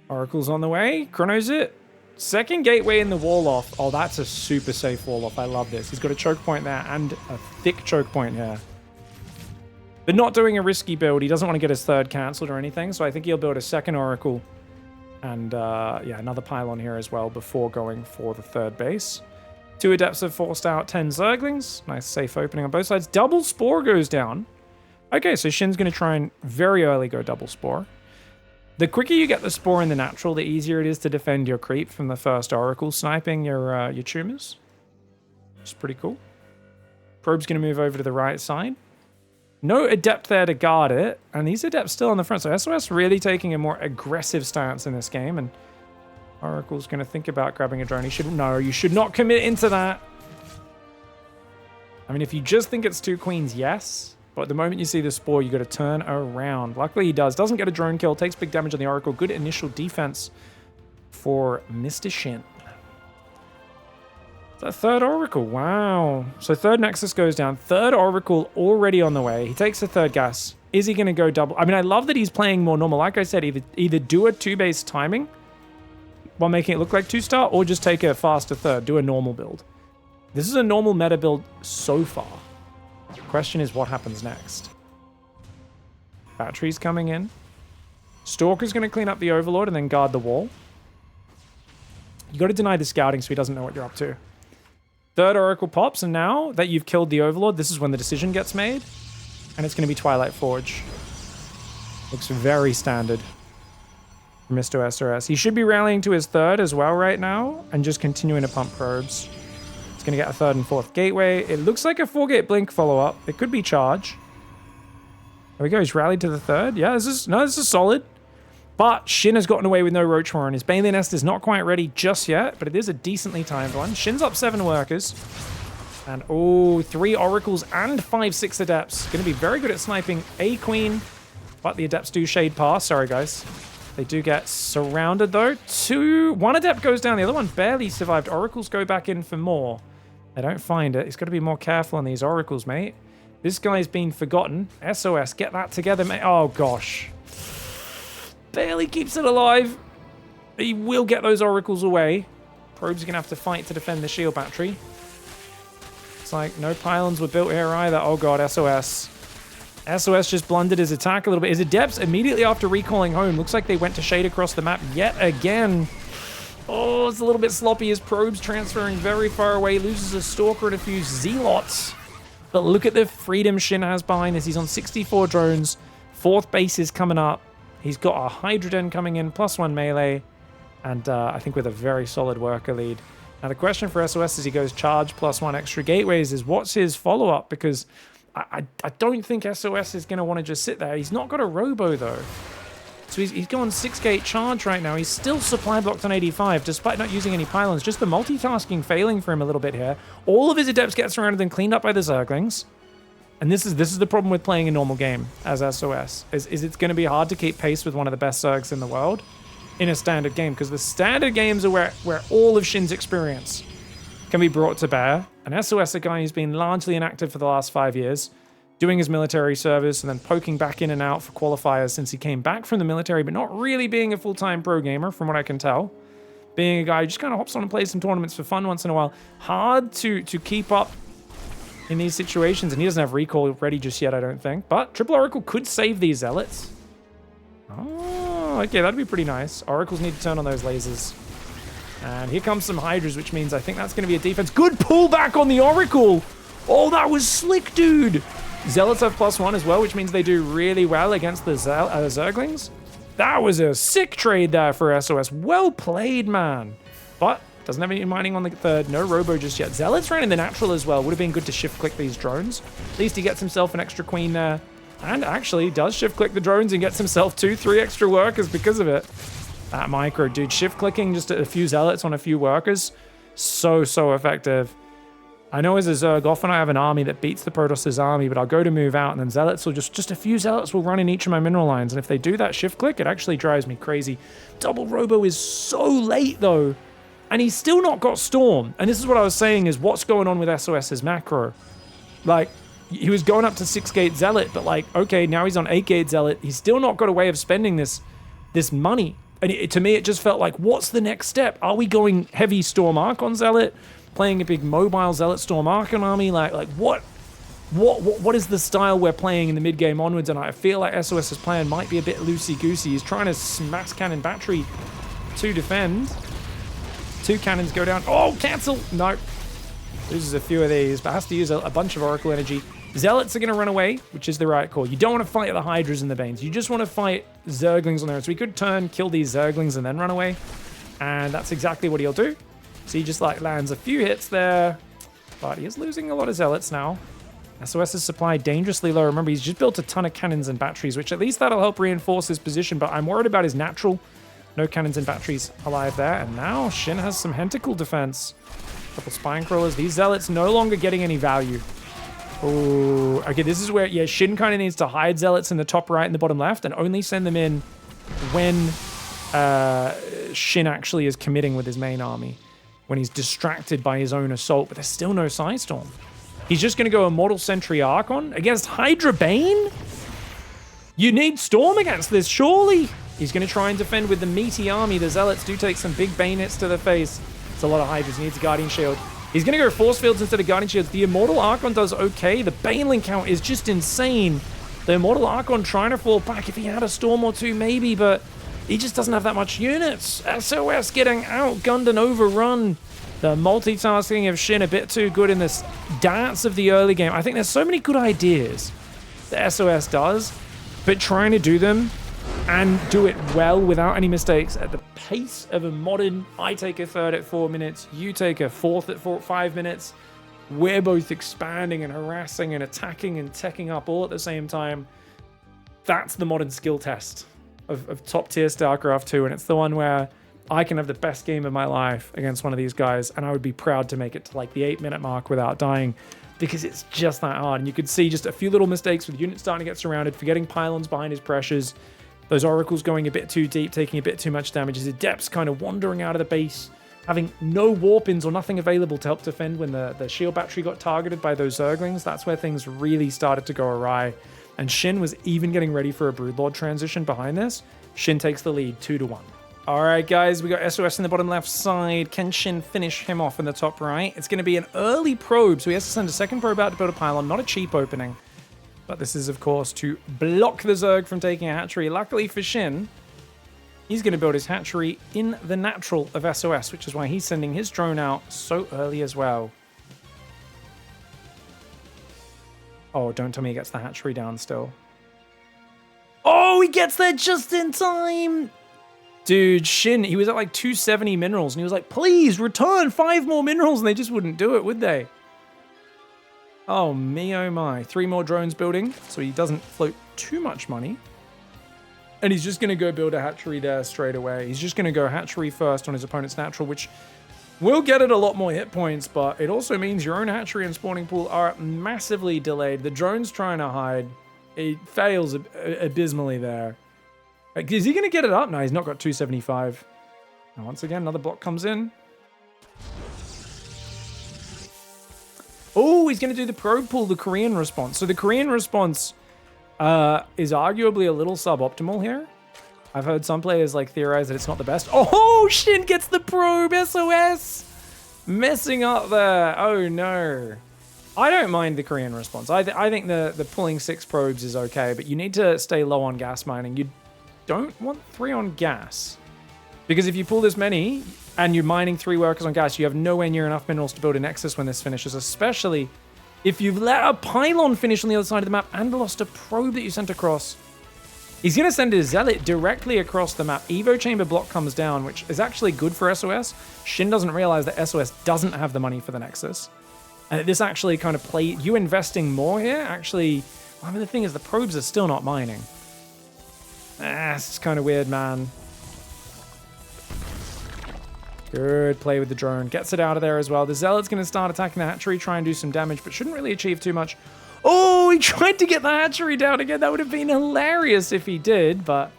Oracle's on the way. Chronos it. Second gateway in the wall off. Oh, that's a super safe wall off. I love this. He's got a choke point there and a thick choke point here. But not doing a risky build. He doesn't want to get his third cancelled or anything, so I think he'll build a second Oracle. And, yeah, another pylon here as well before going for the third base. 2 Adepts have forced out 10 Zerglings. Nice safe opening on both sides. Double Spore goes down. Okay, so Shin's going to try and very early go double Spore. The quicker you get the Spore in the natural, the easier it is to defend your creep from the first Oracle sniping your tumors. It's pretty cool. Probe's going to move over to the right side. No Adept there to guard it, and these Adepts still on the front. So SOS really taking a more aggressive stance in this game, and Oracle's going to think about grabbing a drone. He shouldn't. No, you should not commit into that. I mean, if you just think it's 2 queens, yes. But the moment you see the Spore, you got to turn around. Luckily, he does. Doesn't get a drone kill. Takes big damage on the Oracle. Good initial defense for Mr. Shin. The third Oracle. Wow. So third Nexus goes down. Third Oracle already on the way. He takes the third gas. Is he going to go double? I mean, I love that he's playing more normal. Like I said, either do a 2-base timing while making it look like 2-star, or just take a faster third, do a normal build. This is a normal meta build so far. The question is what happens next. Batteries coming in. Stalker's going to clean up the Overlord and then guard the wall. You got to deny the scouting so he doesn't know what you're up to. Third Oracle pops, and now that you've killed the Overlord, this is when the decision gets made. And it's going to be Twilight Forge. Looks very standard. Mr. SRS. He should be rallying to his third as well right now and just continuing to pump probes. It's going to get a third and fourth gateway. It looks like a 4-gate blink follow-up. It could be charge. There we go. He's rallied to the third. Yeah, this is solid. But Shin has gotten away with no Roach Warren. His Bailey Nest is not quite ready just yet, but it is a decently timed one. Shin's up 7 workers. And, 3 Oracles and 5/6 Adepts. Going to be very good at sniping a Queen. But the Adepts do shade past. Sorry, guys. They do get surrounded, though. 1 Adept goes down. The other one barely survived. Oracles go back in for more. They don't find it. He's got to be more careful on these Oracles, mate. This guy's been forgotten. SOS, get that together, mate. Oh, gosh. Barely keeps it alive. He will get those Oracles away. Probe's going to have to fight to defend the shield battery. It's like no pylons were built here either. Oh, God, SOS. SOS just blundered his attack a little bit. His Adepts immediately after recalling home. Looks like they went to shade across the map yet again. Oh, it's a little bit sloppy. His Probe's transferring very far away. Loses a Stalker and a few Zealots. But look at the freedom Shin has behind this. He's on 64 drones. 4th base is coming up. He's got a Hydra Den coming in, +1 melee. And I think with a very solid worker lead. Now the question for SOS as he goes charge +1 extra gateways is what's his follow-up? Because I don't think SOS is going to want to just sit there. He's not got a Robo though. So he's going 6-gate charge right now. He's still supply blocked on 85 despite not using any pylons. Just the multitasking failing for him a little bit here. All of his Adepts get surrounded and cleaned up by the Zerglings. And this is the problem with playing a normal game as SOS. Is it's going to be hard to keep pace with one of the best Zergs in the world in a standard game. Because the standard games are where all of Shin's experience can be brought to bear. And SOS, a guy who's been largely inactive for the last 5 years, doing his military service and then poking back in and out for qualifiers since he came back from the military, but not really being a full-time pro gamer, from what I can tell. Being a guy who just kind of hops on and plays some tournaments for fun once in a while. Hard to keep up in these situations, and he doesn't have recall ready just yet, I don't think. But Triple Oracle could save these Zealots. Oh, okay, that'd be pretty nice. Oracles need to turn on those lasers. And here comes some Hydras, which means I think that's going to be a defense. Good pullback on the Oracle! Oh, that was slick, dude! Zealots have +1 as well, which means they do really well against the Zerglings. That was a sick trade there for SOS. Well played, man. But doesn't have any mining on the third. No Robo just yet. Zealots ran in the natural as well. Would have been good to shift-click these drones. At least he gets himself an extra Queen there. And actually does shift-click the drones and gets himself 2-3 extra workers because of it. That micro, dude. Shift-clicking just a few Zealots on a few workers. So effective. I know as a Zerg, often I have an army that beats the Protoss' army, but I'll go to move out, and then Zealots will just a few Zealots will run in each of my mineral lines, and if they do that shift-click, it actually drives me crazy. Double Robo is so late, though, and he's still not got Storm. And this is what I was saying is what's going on with SOS's macro. Like, he was going up to 6-gate Zealot, but like, okay, now he's on 8-gate Zealot. He's still not got a way of spending this money. And to me, it just felt like, what's the next step? Are we going heavy Storm Arc on Zealot? Playing a big mobile Zealot Storm Archon army? Like what is the style we're playing in the mid-game onwards? And I feel like SOS's plan might be a bit loosey-goosey. He's trying to smash cannon battery to defend. 2 cannons go down. Oh, cancel! No. Loses a few of these, but has to use a bunch of Oracle energy. Zealots are going to run away, which is the right call. You don't want to fight the Hydras and the Banes. You just want to fight Zerglings on their own. So he could kill these Zerglings and then run away. And that's exactly what he'll do. So he just like lands a few hits there. But he is losing a lot of Zealots now. SOS's supply dangerously low. Remember, he's just built a ton of cannons and batteries, which at least that'll help reinforce his position. But I'm worried about his natural. No cannons and batteries alive there. And now Shin has some Hentacle defense. Couple Spine Crawlers. These Zealots no longer getting any value. Oh, okay, this is where, yeah, Shin kind of needs to hide Zealots in the top right and the bottom left and only send them in when Shin actually is committing with his main army, when he's distracted by his own assault, but there's still no Psystorm. He's just going to go Immortal Sentry Archon against Hydra Bane? You need Storm against this, surely? He's going to try and defend with the meaty army. The Zealots do take some big Bane hits to the face. It's a lot of Hydras. He needs a Guardian Shield. He's going to go Force Fields instead of Guardian Shields. The Immortal Archon does okay. The Baneling count is just insane. The Immortal Archon trying to fall back. If he had a Storm or two, maybe, but he just doesn't have that much units. SOS getting outgunned and overrun. The multitasking of Shin a bit too good in this dance of the early game. I think there's so many good ideas that SOS does, but trying to do them and do it well without any mistakes at the pace of a modern, I take a third at 4 minutes, you take a fourth at 5 minutes. We're both expanding and harassing and attacking and teching up all at the same time. that's the modern skill test of top tier StarCraft 2, and it's the one where I can have the best game of my life against one of these guys, and I would be proud to make it to like the 8-minute mark without dying, because it's just that hard. And you could see just a few little mistakes with units starting to get surrounded, forgetting pylons behind his pressures, those oracles going a bit too deep, taking a bit too much damage, his adepts kind of wandering out of the base, having no warp-ins or nothing available to help defend when the shield battery got targeted by those Zerglings. That's where things really started to go awry. And SHIN was even getting ready for a Broodlord transition behind this. SHIN takes the lead 2-1. All right, guys, we got SOS in the bottom left side. Can SHIN finish him off in the top right? It's going to be an early probe, so he has to send a second probe out to build a pylon. Not a cheap opening. But this is, of course, to block the Zerg from taking a hatchery. Luckily for SHIN, he's going to build his hatchery in the natural of SOS, which is why he's sending his drone out so early as well. Oh, don't tell me he gets the hatchery down still. Oh, he gets there just in time! Dude, SHIN, he was at like 270 minerals, and he was like, please, return 5 more minerals, and they just wouldn't do it, would they? Oh, me, oh my. 3 more drones building, so he doesn't float too much money. And he's just going to go build a hatchery there straight away. He's just going to go hatchery first on his opponent's natural, which will get it a lot more hit points, but it also means your own hatchery and spawning pool are massively delayed. The drone's trying to hide. It fails abysmally there. Is he going to get it up? No, he's not got 275. And once again, another block comes in. Oh, he's going to do the probe pull, the Korean response. So the Korean response is arguably a little suboptimal here. I've heard some players like theorize that it's not the best. Oh, SHIN gets the probe, SOS! Messing up there. Oh no. I don't mind the Korean response. I think the pulling 6 probes is okay, but you need to stay low on gas mining. You don't want 3 on gas. Because if you pull this many and you're mining 3 workers on gas, you have nowhere near enough minerals to build a nexus when this finishes, especially if you've let a pylon finish on the other side of the map and lost a probe that you sent across. He's going to send his Zealot directly across the map. Evo Chamber block comes down, which is actually good for SOS. SHIN doesn't realize that SOS doesn't have the money for the Nexus. And this actually kind of you investing more here, actually, I mean, the thing is the probes are still not mining. This is kind of weird, man. Good play with the drone. Gets it out of there as well. The Zealot's going to start attacking the hatchery, try and do some damage, but shouldn't really achieve too much. Oh, he tried to get the hatchery down again. That would have been hilarious if he did, but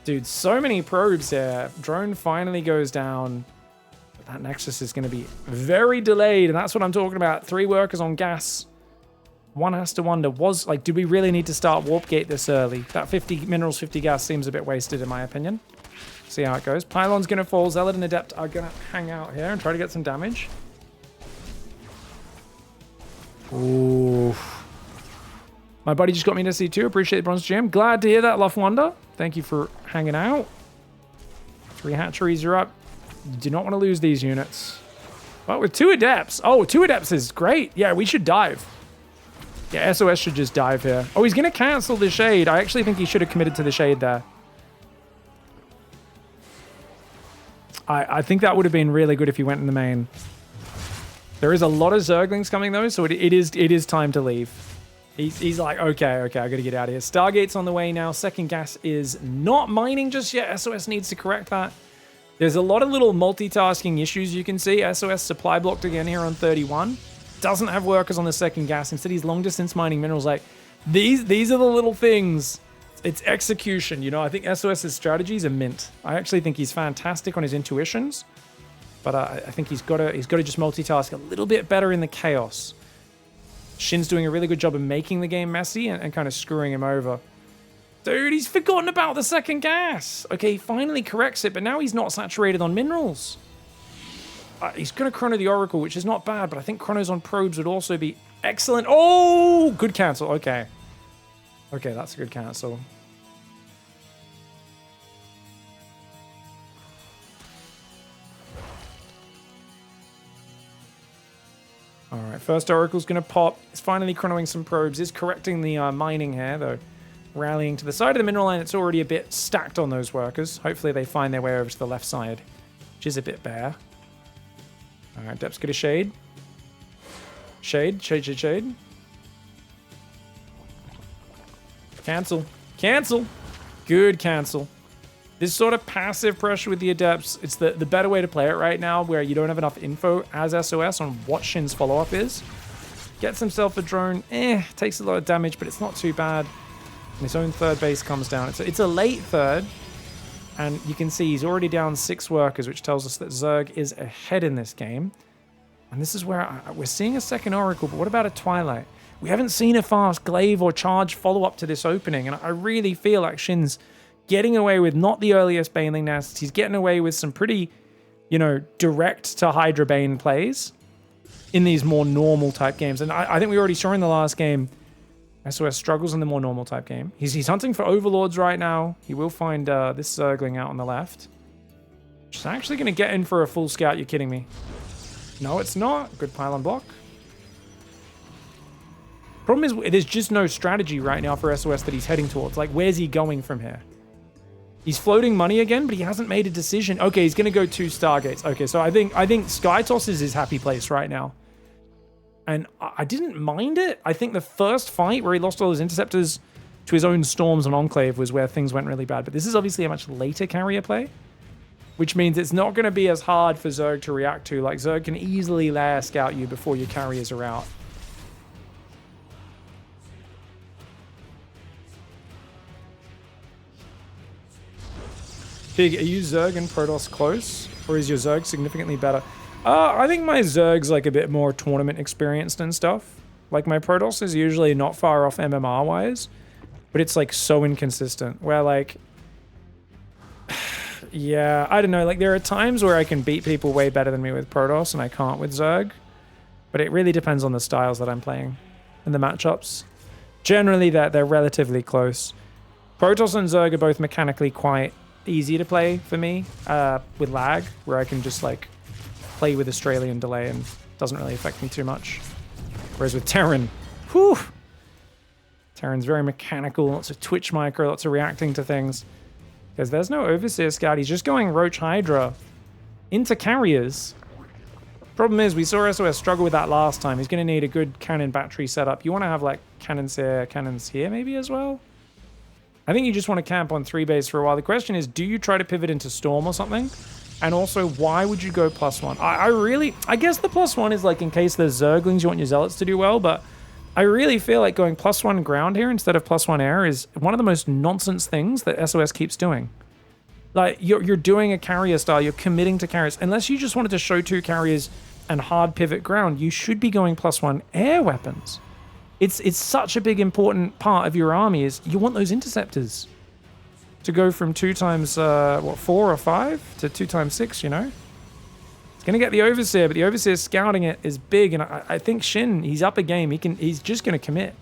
dude, so many probes here. Drone finally goes down. But that Nexus is going to be very delayed, and that's what I'm talking about. 3 workers on gas. One has to wonder, do we really need to start Warp Gate this early? That 50 minerals, 50 gas seems a bit wasted in my opinion. See how it goes. Pylon's going to fall. Zealot and Adept are going to hang out here and try to get some damage. Ooh. My buddy just got me to C2. Appreciate the bronze gem. Glad to hear that, Luff Wonder. Thank you for hanging out. 3 hatcheries are up. You do not want to lose these units. But with 2 adepts. Oh, 2 adepts is great. Yeah, we should dive. Yeah, SOS should just dive here. Oh, he's going to cancel the shade. I actually think he should have committed to the shade there. I think that would have been really good if he went in the main. There is a lot of Zerglings coming though, so it is time to leave. He's like, okay, I gotta get out of here. Stargate's on the way now. Second gas is not mining just yet. SOS needs to correct that. There's a lot of little multitasking issues you can see. SOS supply blocked again here on 31. Doesn't have workers on the second gas. Instead, he's long distance mining minerals. Like, these are the little things. It's execution, you know. I think SOS's strategies are mint. I actually think he's fantastic on his intuitions, but I think he's got to just multitask a little bit better in the chaos. SHIN's doing a really good job of making the game messy and kind of screwing him over. Dude, he's forgotten about the second gas. Okay, he finally corrects it, but now he's not saturated on minerals. He's going to chrono the Oracle, which is not bad, but I think chronos on probes would also be excellent. Oh, good cancel. Okay. Okay, that's a good cancel. All right, first Oracle's going to pop. It's finally chronoing some probes. Is correcting the mining here, though. Rallying to the side of the mineral line. It's already a bit stacked on those workers. Hopefully they find their way over to the left side, which is a bit bare. All right, Dep's going to shade. Shade. Cancel. Cancel. Good cancel. This sort of passive pressure with the Adepts, it's the better way to play it right now, where you don't have enough info as SOS on what Shin's follow-up is. Gets himself a drone. Takes a lot of damage, but it's not too bad. And his own third base comes down. It's a late third. And you can see he's already down 6 workers, which tells us that Zerg is ahead in this game. And this is where we're seeing a second Oracle, but what about a Twilight? We haven't seen a fast glaive or charge follow-up to this opening, and I really feel like Shin's getting away with not the earliest Baneling nests. He's getting away with some pretty, direct to Hydra Bane plays in these more normal type games. And I think we already saw in the last game, SOS struggles in the more normal type game. He's hunting for Overlords right now. He will find this Zergling out on the left. She's actually going to get in for a full scout. You're kidding me. No, it's not. Good pylon block. Problem is, there's just no strategy right now for SOS that he's heading towards. Like, where's he going from here? He's floating money again, but he hasn't made a decision. Okay, he's going to go 2 Stargates. Okay, so I think Skytoss is his happy place right now. And I didn't mind it. I think the first fight where he lost all his interceptors to his own Storms and Enclave was where things went really bad. But this is obviously a much later carrier play, which means it's not going to be as hard for Zerg to react to. Like, Zerg can easily lair scout you before your carriers are out. Pig, are you Zerg and Protoss close? Or is your Zerg significantly better? I think my Zerg's like a bit more tournament experienced and stuff. Like, my Protoss is usually not far off MMR-wise, but it's like so inconsistent. Where like, yeah, I don't know. Like, there are times where I can beat people way better than me with Protoss and I can't with Zerg. But it really depends on the styles that I'm playing and the matchups. Generally, they're relatively close. Protoss and Zerg are both mechanically quite easy to play for me with lag, where I can just like play with Australian delay and doesn't really affect me too much. Whereas with Terran, whew, Terran's very mechanical, lots of twitch micro, lots of reacting to things. Because there's no Overseer Scout, he's just going Roach Hydra into carriers. Problem is, we saw SOS struggle with that last time. He's going to need a good cannon battery setup. You want to have like cannons here maybe as well? I think you just want to camp on 3 base for a while. The question is, do you try to pivot into Storm or something? And also, why would you go +1? I guess the +1 is like in case there's Zerglings, you want your Zealots to do well, but I really feel like going +1 ground here instead of +1 air is one of the most nonsense things that SOS keeps doing. Like, you're doing a carrier style, you're committing to carriers. Unless you just wanted to show 2 carriers and hard pivot ground, you should be going +1 air weapons. It's such a big important part of your army is you want those interceptors to go from 2 times 4 or 5 to 2 times 6, you know? It's going to get the Overseer, but the Overseer scouting it is big, and I think Shin, he's up a game. He's just going to commit.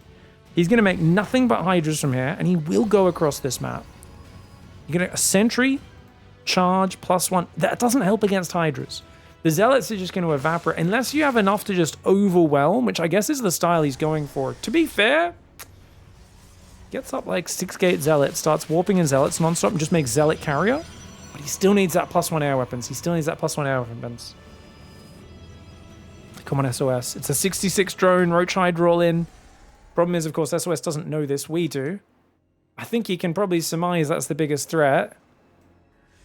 He's going to make nothing but Hydras from here, and he will go across this map. You're going to a Sentry, charge, +1. That doesn't help against Hydras. The Zealots are just going to evaporate, unless you have enough to just overwhelm, which I guess is the style he's going for. To be fair, gets up like 6-gate Zealot, starts warping in Zealots non-stop and just makes Zealot carrier. But he still needs that +1 air weapons. He still needs that +1 air weapons. Come on, SOS. It's a 66 drone, Roach Hydra all in. Problem is, of course, SOS doesn't know this. We do. I think he can probably surmise that's the biggest threat.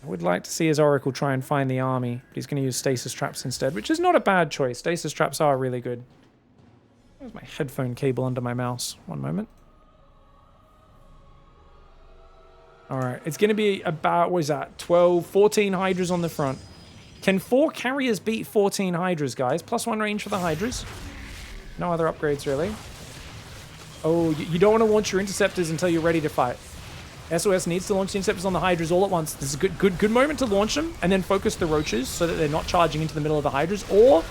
I would like to see his Oracle try and find the army, but he's going to use Stasis Traps instead, which is not a bad choice. Stasis Traps are really good. There's my headphone cable under my mouse. One moment. Alright, it's going to be about, what is that, 12, 14 Hydras on the front. Can 4 carriers beat 14 Hydras, guys? +1 range for the Hydras. No other upgrades, really. Oh, you don't want to launch your interceptors until you're ready to fight. SOS needs to launch the interceptors on the Hydras all at once. This is a good moment to launch them and then focus the Roaches so that they're not charging into the middle of the Hydras, or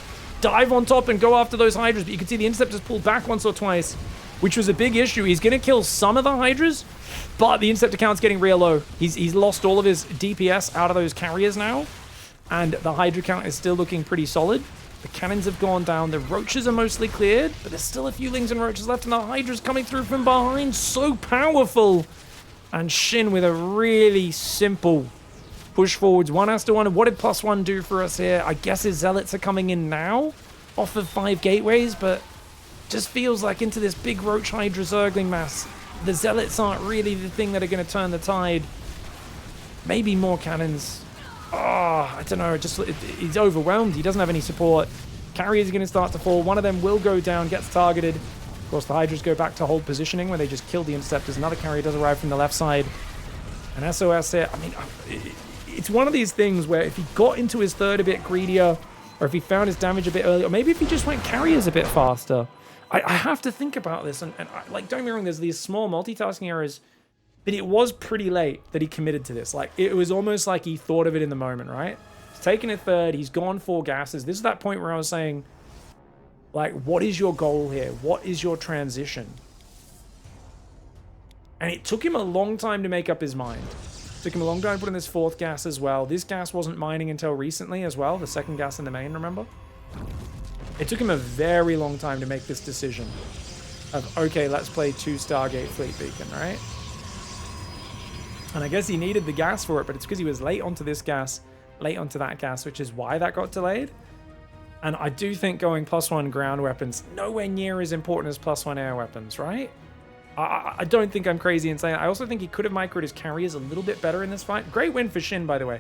dive on top and go after those Hydras. But you can see the interceptors pull back once or twice, which was a big issue. He's going to kill some of the Hydras, but the interceptor count's getting real low. He's lost all of his DPS out of those carriers now, and the Hydra count is still looking pretty solid. The cannons have gone down. The Roaches are mostly cleared, but there's still a few Lings and Roaches left, and the Hydra's coming through from behind. So powerful. And Shin with a really simple push forwards. 1 has to wonder, what did +1 do for us here? I guess his Zealots are coming in now off of 5 gateways, but just feels like into this big Roach Hydra Zergling mass, the Zealots aren't really the thing that are going to turn the tide. Maybe more cannons. Oh, I don't know. He's overwhelmed. He doesn't have any support. Carriers are going to start to fall. One of them will go down, gets targeted. Of course, the Hydras go back to hold positioning where they just kill the Interceptors. Another carrier does arrive from the left side. And SOS here, I mean, it's one of these things where if he got into his third a bit greedier, or if he found his damage a bit earlier, or maybe if he just went carriers a bit faster. I have to think about this. And like, don't get me wrong, there's these small multitasking errors, but it was pretty late that he committed to this. Like, it was almost like he thought of it in the moment, right? He's taken a third. He's gone 4 gases. This is that point where I was saying, like, what is your goal here? What is your transition? And it took him a long time to make up his mind. It took him a long time to put in this 4th gas as well. This gas wasn't mining until recently as well. The 2nd gas in the main, remember? It took him a very long time to make this decision of, okay, let's play 2 Stargate Fleet Beacon, right? And I guess he needed the gas for it, but it's because he was late onto this gas, late onto that gas, which is why that got delayed. And I do think going +1 ground weapons, nowhere near as important as +1 air weapons, right? I don't think I'm crazy in saying that. I also think he could have microed his carriers a little bit better in this fight. Great win for Shin, by the way.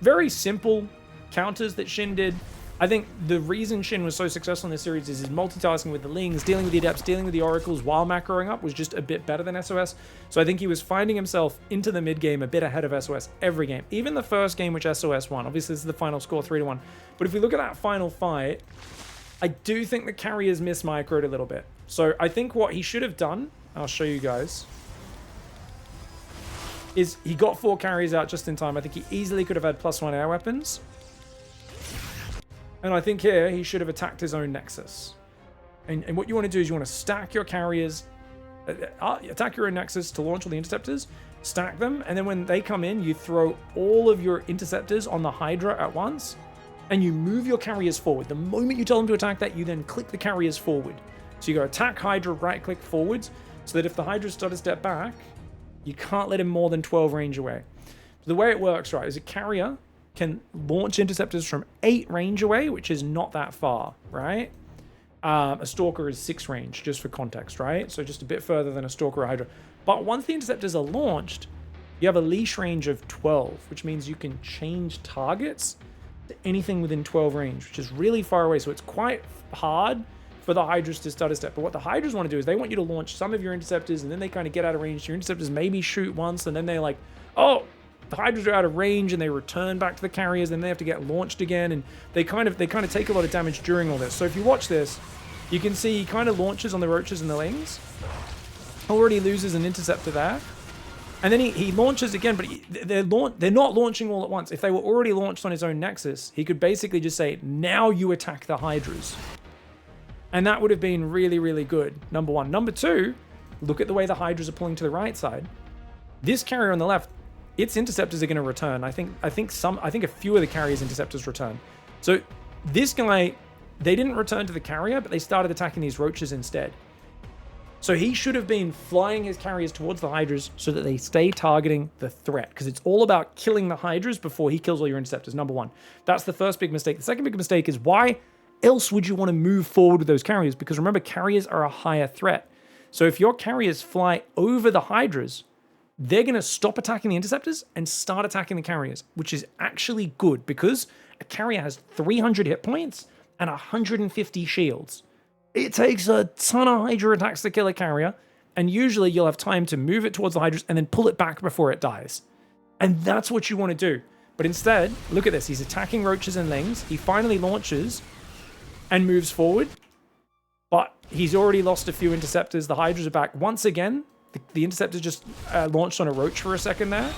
Very simple counters that Shin did. I think the reason Shin was so successful in this series is his multitasking with the Lings, dealing with the Adepts, dealing with the Oracles while macroing up was just a bit better than SOS. So I think he was finding himself into the mid-game a bit ahead of SOS every game. Even the first game, which SOS won. Obviously, this is the final score, 3-1. But if we look at that final fight, I do think the carriers mismicroed a little bit. So I think what he should have done, I'll show you guys, is he got 4 carriers out just in time. I think he easily could have had +1 air weapons. And I think here he should have attacked his own Nexus. And what you want to do is you want to stack your carriers, attack your own Nexus to launch all the Interceptors, stack them, and then when they come in, you throw all of your Interceptors on the Hydra at once, and you move your carriers forward. The moment you tell them to attack that, you then click the carriers forward. So you go attack Hydra, right-click forwards, so that if the Hydras start to step back, you can't let him more than 12 range away. So the way it works, right, is a carrier can launch Interceptors from 8 range away, which is not that far, right? A Stalker is 6 range, just for context, right? So just a bit further than a Stalker or Hydra. But once the Interceptors are launched, you have a leash range of 12, which means you can change targets to anything within 12 range, which is really far away. So it's quite hard for the Hydras to start a step. But what the Hydras want to do is they want you to launch some of your Interceptors, and then they kind of get out of range. Your Interceptors maybe shoot once, and then they're like, oh, the Hydras are out of range, and they return back to the carriers, then they have to get launched again, and they kind of take a lot of damage during all this. So if you watch this, you can see he kind of launches on the Roaches and the Lings. Already loses an Interceptor there. And then he launches again, but they're not launching all at once. If they were already launched on his own Nexus, he could basically just say, now you attack the Hydras. And that would have been really, really good, number 1. Number 2, look at the way the Hydras are pulling to the right side. This carrier on the left, its Interceptors are going to return. I think a few of the carrier's Interceptors return. So this guy, they didn't return to the carrier, but they started attacking these Roaches instead. So he should have been flying his carriers towards the Hydras so that they stay targeting the threat, because it's all about killing the Hydras before he kills all your Interceptors, number 1. That's the first big mistake. The second big mistake is, why else would you want to move forward with those carriers? Because remember, carriers are a higher threat. So if your carriers fly over the Hydras, they're going to stop attacking the Interceptors and start attacking the carriers, which is actually good because a carrier has 300 hit points and 150 shields. It takes a ton of Hydra attacks to kill a carrier, and usually you'll have time to move it towards the Hydras and then pull it back before it dies. And that's what you want to do. But instead, look at this. He's attacking Roaches and Lings. He finally launches and moves forward, but he's already lost a few Interceptors. The Hydras are back. Once again, the Interceptor just launched on a Roach for a second there.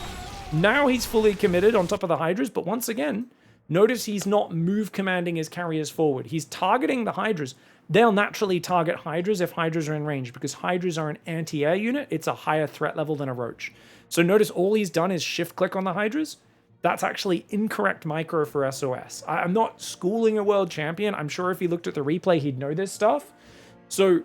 Now he's fully committed on top of the Hydras, but once again, notice he's not move commanding his carriers forward. He's targeting the Hydras. They'll naturally target Hydras if Hydras are in range, because Hydras are an anti-air unit. It's a higher threat level than a Roach. So notice all he's done is shift click on the Hydras. That's actually incorrect micro for SOS. I'm not schooling a world champion. I'm sure if he looked at the replay, he'd know this stuff. So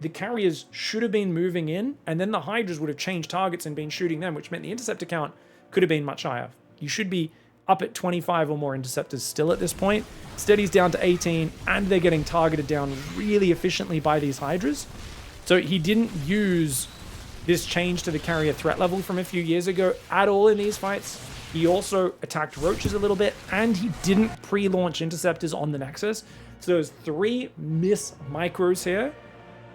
the carriers should have been moving in, and then the Hydras would have changed targets and been shooting them, which meant the Interceptor count could have been much higher. You should be up at 25 or more Interceptors still at this point. Instead, he's down to 18, and they're getting targeted down really efficiently by these Hydras. So he didn't use this change to the carrier threat level from a few years ago at all in these fights. He also attacked roaches a little bit, and he didn't pre-launch interceptors on the Nexus. So there's 3 miss micros here.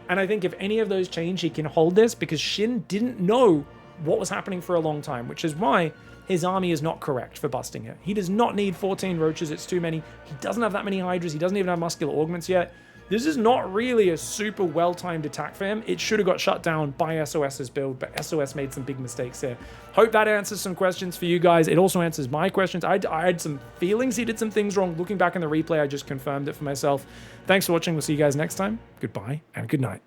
And I think if any of those change, he can hold this, because Shin didn't know what was happening for a long time, which is why his army is not correct for busting it. He does not need 14 roaches, it's too many. He doesn't have that many hydras, he doesn't even have muscular augments yet. This is not really a super well-timed attack for him. It should have got shut down by SOS's build, but SOS made some big mistakes here. Hope that answers some questions for you guys. It also answers my questions. I had some feelings he did some things wrong. Looking back in the replay, I just confirmed it for myself. Thanks for watching. We'll see you guys next time. Goodbye and good night.